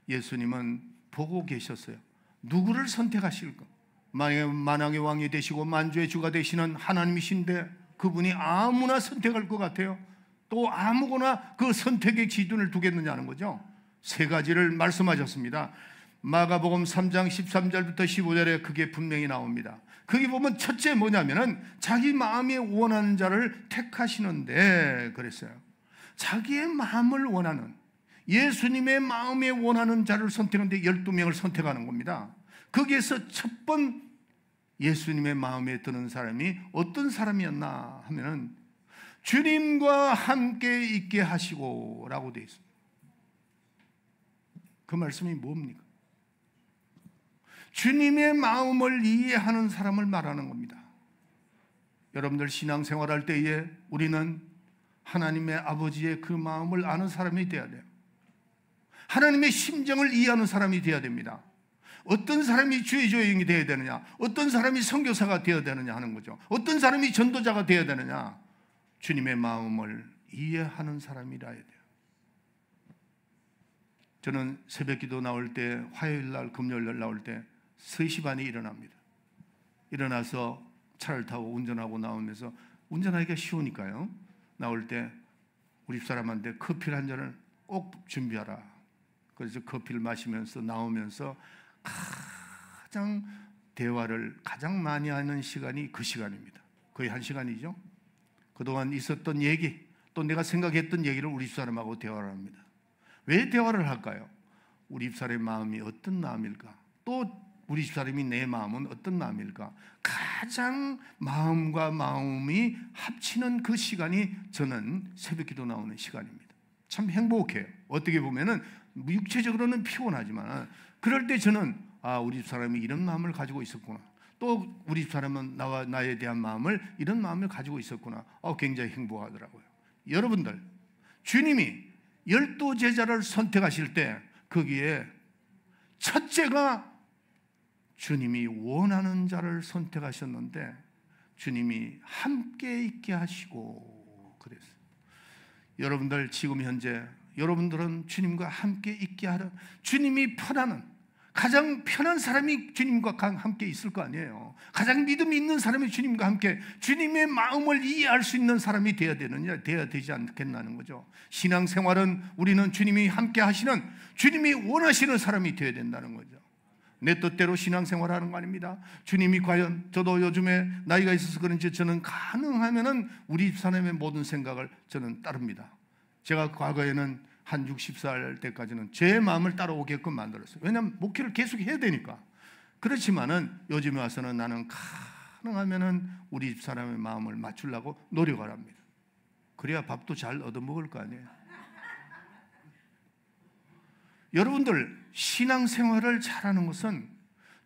예수님은 보고 계셨어요. 누구를 선택하실까? 만왕의 왕이 되시고 만주의 주가 되시는 하나님이신데 그분이 아무나 선택할 것 같아요? 또 아무거나 그 선택의 기준을 두겠느냐는 거죠. 세 가지를 말씀하셨습니다. 마가복음 3장 13절부터 15절에 그게 분명히 나옵니다. 거기 보면 첫째 뭐냐면은 자기 마음에 원하는 자를 택하시는데 그랬어요. 자기의 마음을 원하는, 예수님의 마음에 원하는 자를 선택하는데 12명을 선택하는 겁니다. 거기에서 첫 번 예수님의 마음에 드는 사람이 어떤 사람이었나 하면은 주님과 함께 있게 하시고 라고 되어 있습니다. 그 말씀이 뭡니까? 주님의 마음을 이해하는 사람을 말하는 겁니다. 여러분들 신앙생활할 때에 우리는 하나님의 아버지의 그 마음을 아는 사람이 되어야 돼요. 하나님의 심정을 이해하는 사람이 되어야 됩니다. 어떤 사람이 주의 조용이 되어야 되느냐, 어떤 사람이 선교사가 되어야 되느냐 하는 거죠. 어떤 사람이 전도자가 되어야 되느냐, 주님의 마음을 이해하는 사람이라 해야 돼요. 저는 새벽기도 나올 때, 화요일날 금요일날 나올 때 3시 반에 일어납니다. 일어나서 차를 타고 운전하고 나오면서, 운전하기가 쉬우니까요, 나올 때 우리 집사람한테 커피를 한 잔을 꼭 준비하라. 그래서 커피를 마시면서 나오면서 가장 대화를 가장 많이 하는 시간이 그 시간입니다. 거의 1시간이죠. 그동안 있었던 얘기, 또 내가 생각했던 얘기를 우리 집사람하고 대화를 합니다. 왜 대화를 할까요? 우리 집사람의 마음이 어떤 마음일까? 또 우리 집사람이 내 마음은 어떤 마음일까? 가장 마음과 마음이 합치는 그 시간이 저는 새벽기도 나오는 시간입니다. 참 행복해요. 어떻게 보면은 육체적으로는 피곤하지만 그럴 때 저는 우리 집사람이 이런 마음을 가지고 있었구나. 또 우리 집사람은 나에 대한 마음을, 이런 마음을 가지고 있었구나. 굉장히 행복하더라고요. 여러분들, 주님이 12제자를 선택하실 때 거기에 첫째가 주님이 원하는 자를 선택하셨는데 주님이 함께 있게 하시고 그랬어요. 여러분들 지금 현재 여러분들은 주님과 함께 있게 하는, 주님이 편안한, 가장 편한 사람이 주님과 함께 있을 거 아니에요. 가장 믿음이 있는 사람이 주님과 함께 주님의 마음을 이해할 수 있는 사람이 되어야 되지 않겠나는 거죠. 신앙생활은 우리는 주님이 함께 하시는, 주님이 원하시는 사람이 되어야 된다는 거죠. 내 뜻대로 신앙생활하는 거 아닙니다. 주님이 과연, 저도 요즘에 나이가 있어서 그런지 저는 가능하면은 우리 집사람의 모든 생각을 저는 따릅니다. 제가 과거에는 한 60살 때까지는 제 마음을 따라오게끔 만들었어요. 왜냐하면 목회를 계속 해야 되니까. 그렇지만은 요즘에 와서는 나는 가능하면은 우리 집사람의 마음을 맞추려고 노력을 합니다. 그래야 밥도 잘 얻어먹을 거 아니에요. 여러분들, 신앙생활을 잘하는 것은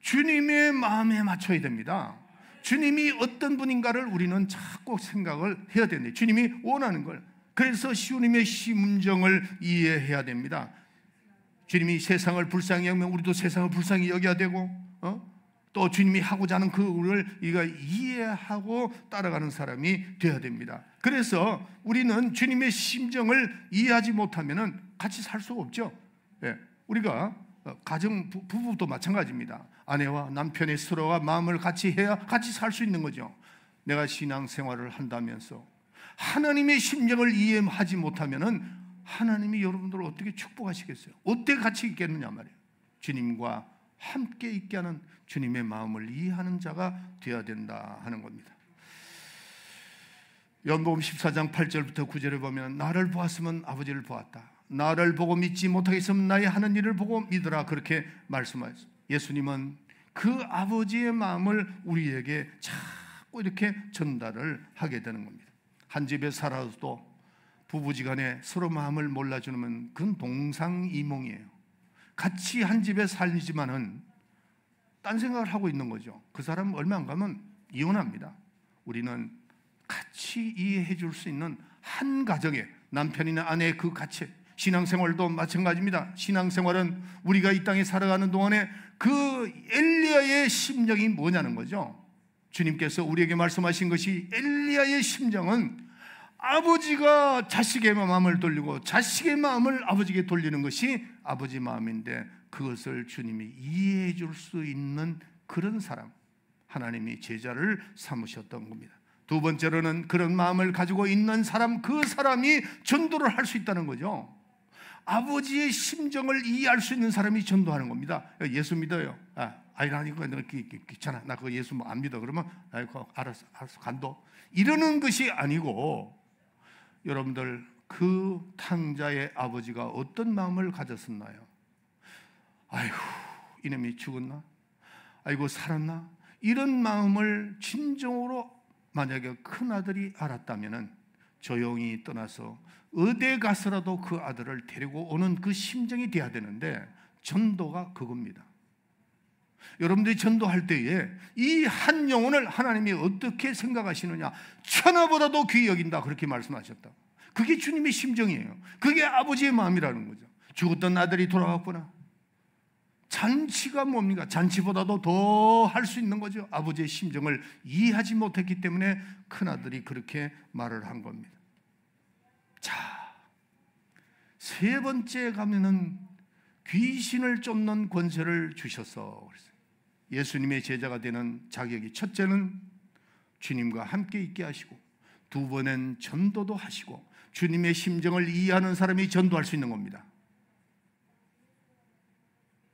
주님의 마음에 맞춰야 됩니다. 주님이 어떤 분인가를 우리는 자꾸 생각을 해야 됩니다. 주님이 원하는 걸. 그래서 주님의 심정을 이해해야 됩니다. 주님이 세상을 불쌍히 여기면 우리도 세상을 불쌍히 여겨야 되고, 또 주님이 하고자 하는 그를 이해하고 따라가는 사람이 되어야 됩니다. 그래서 우리는 주님의 심정을 이해하지 못하면 같이 살 수가 없죠. 우리가 가정, 부부도 마찬가지입니다. 아내와 남편의 서로가 마음을 같이 해야 같이 살 수 있는 거죠. 내가 신앙생활을 한다면서 하나님의 심정을 이해하지 못하면은 하나님이 여러분들을 어떻게 축복하시겠어요? 어떻게 같이 있겠느냐 말이에요. 주님과 함께 있게 하는, 주님의 마음을 이해하는 자가 되어야 된다 하는 겁니다. 요한복음 14장 8절부터 9절에 보면 나를 보았으면 아버지를 보았다. 나를 보고 믿지 못하겠으면 나의 하는 일을 보고 믿으라. 그렇게 말씀하셨어요. 예수님은 그 아버지의 마음을 우리에게 자꾸 이렇게 전달을 하게 되는 겁니다. 한 집에 살아도 부부지간에 서로 마음을 몰라주면 그건 동상이몽이에요. 같이 한 집에 살지만은 딴 생각을 하고 있는 거죠. 그 사람 얼마 안 가면 이혼합니다. 우리는 같이 이해해 줄 수 있는 한 가정에 남편이나 아내의 그 가치, 신앙생활도 마찬가지입니다. 신앙생활은 우리가 이 땅에 살아가는 동안에 그 엘리야의 심정이 뭐냐는 거죠. 주님께서 우리에게 말씀하신 것이 엘리야의 심정은 아버지가 자식의 마음을 돌리고 자식의 마음을 아버지에게 돌리는 것이 아버지 마음인데, 그것을 주님이 이해해 줄 수 있는 그런 사람, 하나님이 제자를 삼으셨던 겁니다. 두 번째로는 그런 마음을 가지고 있는 사람, 그 사람이 전도를 할 수 있다는 거죠. 아버지의 심정을 이해할 수 있는 사람이 전도하는 겁니다. 예수 믿어요. 아니 그거 귀찮아, 나 그거 예수 안 믿어. 그러면 알았어 간도, 이러는 것이 아니고, 여러분들 그 탕자의 아버지가 어떤 마음을 가졌었나요? 아이고 이놈이 죽었나? 아이고 살았나? 이런 마음을 진정으로 만약에 큰아들이 알았다면 조용히 떠나서 어디 가서라도 그 아들을 데리고 오는 그 심정이 돼야 되는데, 전도가 그겁니다. 여러분들이 전도할 때에 이 한 영혼을 하나님이 어떻게 생각하시느냐, 천하보다도 귀히 여긴다, 그렇게 말씀하셨다. 그게 주님의 심정이에요. 그게 아버지의 마음이라는 거죠. 죽었던 아들이 돌아왔구나. 잔치가 뭡니까? 잔치보다도 더 할 수 있는 거죠. 아버지의 심정을 이해하지 못했기 때문에 큰아들이 그렇게 말을 한 겁니다. 자, 세 번째 가면은 귀신을 쫓는 권세를 주셔서 그랬어요. 예수님의 제자가 되는 자격이, 첫째는 주님과 함께 있게 하시고, 두 번은 전도도 하시고, 주님의 심정을 이해하는 사람이 전도할 수 있는 겁니다.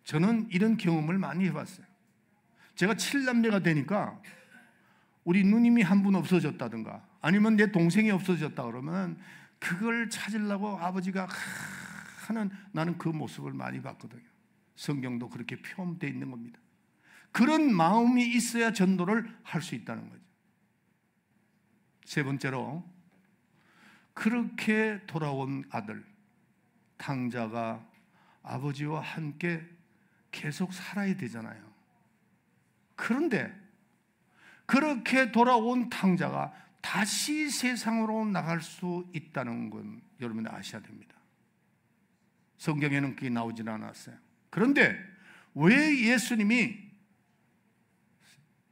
저는 이런 경험을 많이 해봤어요. 제가 7남매가 되니까 우리 누님이 한 분 없어졌다든가 아니면 내 동생이 없어졌다 그러면 그걸 찾으려고 아버지가 하는, 나는 그 모습을 많이 봤거든요. 성경도 그렇게 표현되어 있는 겁니다. 그런 마음이 있어야 전도를 할 수 있다는 거죠. 세 번째로, 그렇게 돌아온 아들 탕자가 아버지와 함께 계속 살아야 되잖아요. 그런데 그렇게 돌아온 탕자가 다시 세상으로 나갈 수 있다는 건 여러분이 아셔야 됩니다. 성경에는 그게 나오진 않았어요. 그런데 왜 예수님이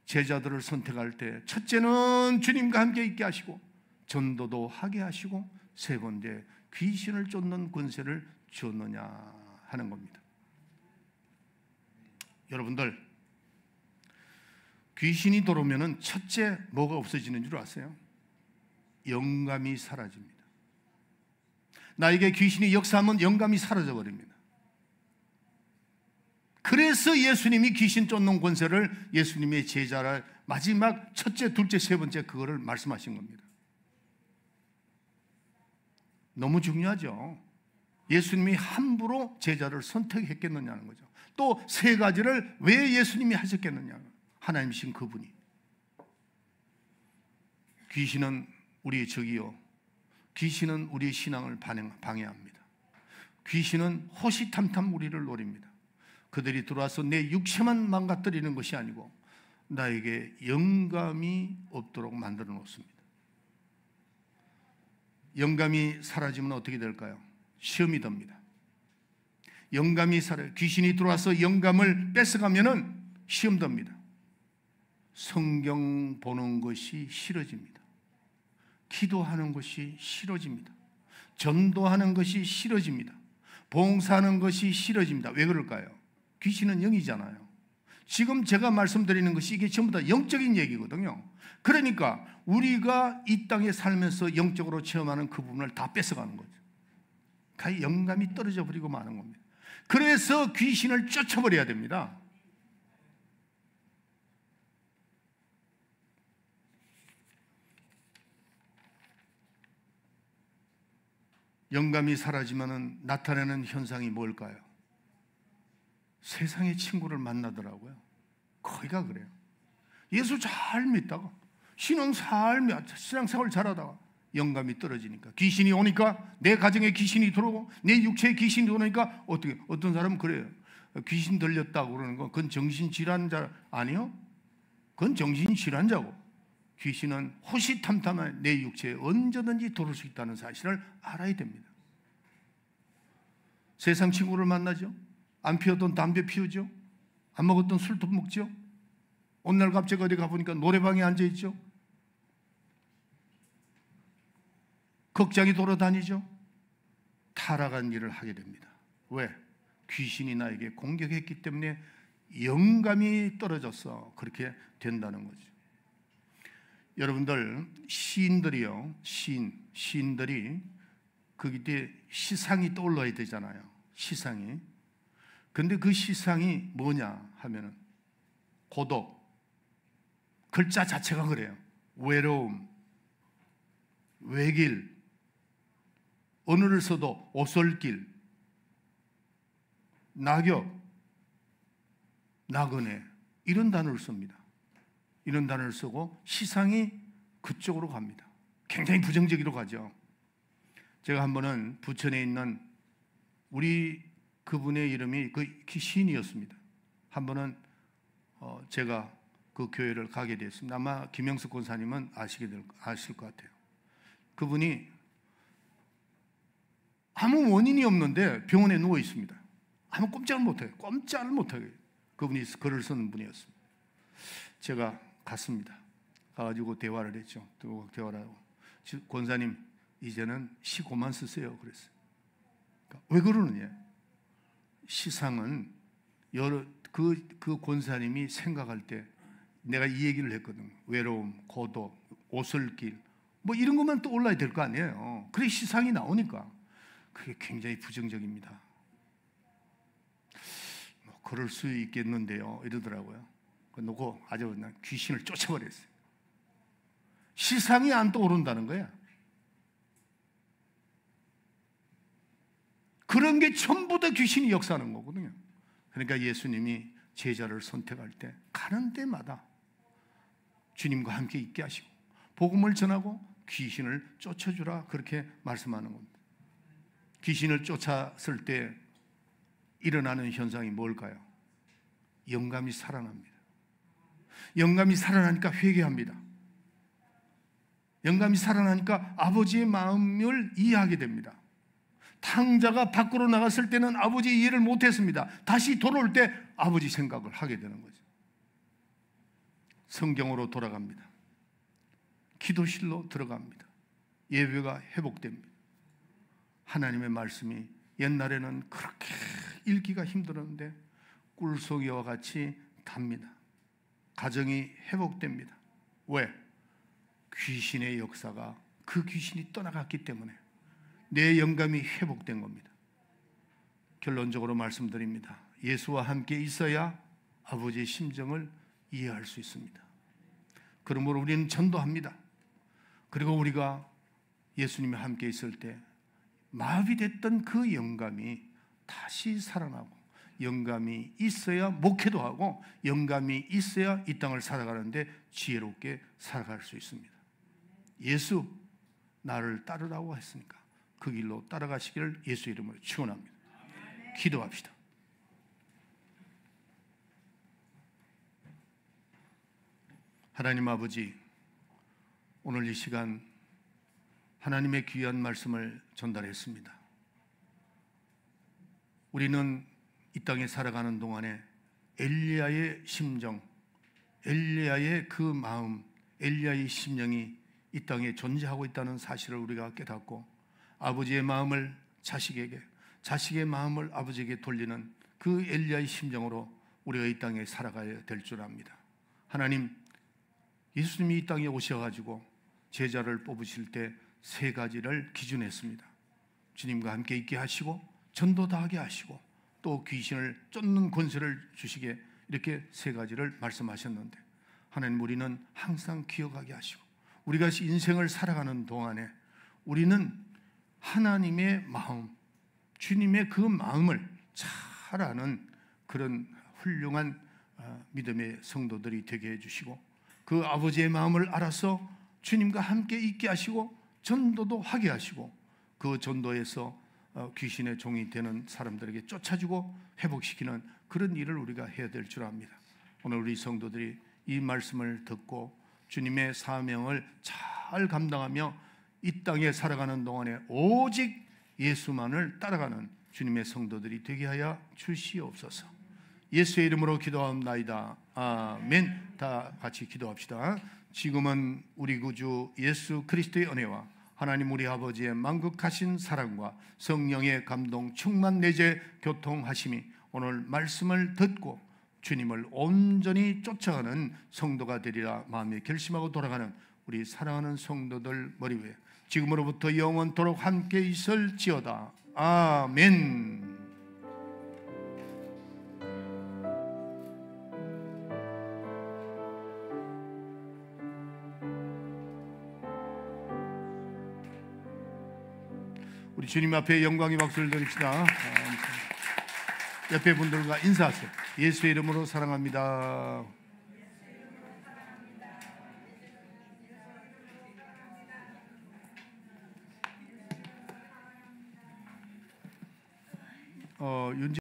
제자들을 선택할 때 첫째는 주님과 함께 있게 하시고, 전도도 하게 하시고, 세 번째 귀신을 쫓는 권세를 주었느냐 하는 겁니다. 여러분들, 귀신이 들어오면 첫째 뭐가 없어지는 줄 아세요? 영감이 사라집니다. 나에게 귀신이 역사하면 영감이 사라져버립니다. 그래서 예수님이 귀신 쫓는 권세를, 예수님의 제자를 마지막 첫째, 둘째, 세 번째 그거를 말씀하신 겁니다. 너무 중요하죠. 예수님이 함부로 제자를 선택했겠느냐는 거죠. 또 세 가지를 왜 예수님이 하셨겠느냐, 하나님이신 그분이. 귀신은 우리의 적이요, 귀신은 우리의 신앙을 방해합니다. 귀신은 호시탐탐 우리를 노립니다. 그들이 들어와서 내 육체만 망가뜨리는 것이 아니고 나에게 영감이 없도록 만들어 놓습니다. 영감이 사라지면 어떻게 될까요? 시험이 듭니다. 영감이 귀신이 들어와서 영감을 뺏어가면은 시험 듭니다. 성경 보는 것이 싫어집니다. 기도하는 것이 싫어집니다. 전도하는 것이 싫어집니다. 봉사하는 것이 싫어집니다. 왜 그럴까요? 귀신은 영이잖아요. 지금 제가 말씀드리는 것이 이게 전부 다 영적인 얘기거든요. 그러니까 우리가 이 땅에 살면서 영적으로 체험하는 그 부분을 다 뺏어가는 거죠. 가히 영감이 떨어져 버리고 마는 겁니다. 그래서 귀신을 쫓아버려야 됩니다. 영감이 사라지면 나타나는 현상이 뭘까요? 세상의 친구를 만나더라고요. 거의가 그래요. 예수 잘 믿다가 신앙생활 잘하다가 영감이 떨어지니까, 귀신이 오니까, 내 가정에 귀신이 들어오고 내 육체에 귀신이 들어오니까 어떤 사람은 그래요. 귀신 들렸다고 그러는 거, 그건 정신질환자 아니요? 그건 정신질환자고. 귀신은 호시탐탐한 내 육체에 언제든지 들어올 수 있다는 사실을 알아야 됩니다. 세상 친구를 만나죠. 안 피우던 담배 피우죠. 안 먹었던 술도 먹죠. 어느 날 갑자기 어디 가보니까 노래방에 앉아있죠. 극장에 돌아다니죠. 타락한 일을 하게 됩니다. 왜? 귀신이 나에게 공격했기 때문에 영감이 떨어져서 그렇게 된다는 거죠. 여러분들, 시인들이요, 시인들이 거기에 시상이 떠올라야 되잖아요. 시상이. 근데 그 시상이 뭐냐 하면은 고독, 글자 자체가 그래요. 외로움, 외길, 어느를 써도 오솔길, 낙엽, 나그네, 이런 단어를 씁니다. 이런 단어를 쓰고 시상이 그쪽으로 갑니다. 굉장히 부정적으로 가죠. 제가 한 번은 부천에 있는 우리 그분의 이름이 그 시인이었습니다. 한 번은 제가 그 교회를 가게 됐습니다. 아마 김영석 권사님은 아실 것 같아요. 그분이 아무 원인이 없는데 병원에 누워 있습니다. 아무 꼼짝을 못해요. 꼼짝을 못하게. 그분이 글을 쓰는 분이었습니다. 제가 갔습니다. 가가지고 대화를 했죠. 대화를 하고, 권사님 이제는 시 그만 쓰세요 그랬어요. 그러니까 왜 그러느냐? 시상은 그 권사님이 생각할 때 내가 이 얘기를 했거든. 외로움, 고독, 오솔길, 뭐 이런 것만 또 올라야 될 거 아니에요. 그래 시상이 나오니까 그게 굉장히 부정적입니다. 뭐 그럴 수 있겠는데요 이러더라고요. 그러고 아주 그냥 귀신을 쫓아버렸어요. 시상이 안 떠오른다는 거야. 그런 게 전부 다 귀신이 역사하는 거거든요. 그러니까 예수님이 제자를 선택할 때 가는 데마다 주님과 함께 있게 하시고 복음을 전하고 귀신을 쫓아주라 그렇게 말씀하는 겁니다. 귀신을 쫓았을 때 일어나는 현상이 뭘까요? 영감이 살아납니다. 영감이 살아나니까 회개합니다. 영감이 살아나니까 아버지의 마음을 이해하게 됩니다. 탕자가 밖으로 나갔을 때는 아버지 이해를 못했습니다. 다시 돌아올 때 아버지 생각을 하게 되는 거죠. 성경으로 돌아갑니다. 기도실로 들어갑니다. 예배가 회복됩니다. 하나님의 말씀이 옛날에는 그렇게 읽기가 힘들었는데 꿀송이와 같이 답니다. 가정이 회복됩니다. 왜? 귀신의 역사가 그 귀신이 떠나갔기 때문에 내 영감이 회복된 겁니다. 결론적으로 말씀드립니다. 예수와 함께 있어야 아버지의 심정을 이해할 수 있습니다. 그러므로 우리는 전도합니다. 그리고 우리가 예수님과 함께 있을 때 마비됐던 그 영감이 다시 살아나고 영감이 있어야 목회도 하고 영감이 있어야 이 땅을 살아가는데 지혜롭게 살아갈 수 있습니다. 예수 나를 따르라고 했으니까 그 길로 따라가시기를 예수 이름으로 축원합니다. 기도합시다. 하나님 아버지, 오늘 이 시간 하나님의 귀한 말씀을 전달했습니다. 우리는 이 땅에 살아가는 동안에 엘리야의 심정, 엘리야의 그 마음, 엘리야의 심령이 이 땅에 존재하고 있다는 사실을 우리가 깨닫고 아버지의 마음을 자식에게, 자식의 마음을 아버지에게 돌리는 그 엘리야의 심정으로 우리가 이 땅에 살아가야 될 줄 압니다. 하나님, 예수님이 이 땅에 오셔가지고 제자를 뽑으실 때 세 가지를 기준했습니다. 주님과 함께 있게 하시고 전도 다 하게 하시고 또 귀신을 쫓는 권세를 주시게 이렇게 세 가지를 말씀하셨는데 하나님, 우리는 항상 기억하게 하시고 우리가 인생을 살아가는 동안에 우리는 하나님의 마음, 주님의 그 마음을 잘 아는 그런 훌륭한 믿음의 성도들이 되게 해주시고 그 아버지의 마음을 알아서 주님과 함께 있게 하시고 전도도 하게 하시고 그 전도에서 귀신의 종이 되는 사람들에게 쫓아주고 회복시키는 그런 일을 우리가 해야 될 줄 압니다. 오늘 우리 성도들이 이 말씀을 듣고 주님의 사명을 잘 감당하며 이 땅에 살아가는 동안에 오직 예수만을 따라가는 주님의 성도들이 되게 하여 주시옵소서. 예수의 이름으로 기도하옵나이다. 아멘. 다 같이 기도합시다. 지금은 우리 구주 예수 그리스도의 은혜와 하나님 우리 아버지의 만극하신 사랑과 성령의 감동 충만 내재 교통하심이 오늘 말씀을 듣고 주님을 온전히 쫓아가는 성도가 되리라 마음에 결심하고 돌아가는 우리 사랑하는 성도들 머리 위에 지금으로부터 영원토록 함께 있을지어다. 아멘. 우리 주님 앞에 영광의 박수를 드립시다. 옆에 분들과 인사하세요. 예수의 이름으로 사랑합니다. 윤지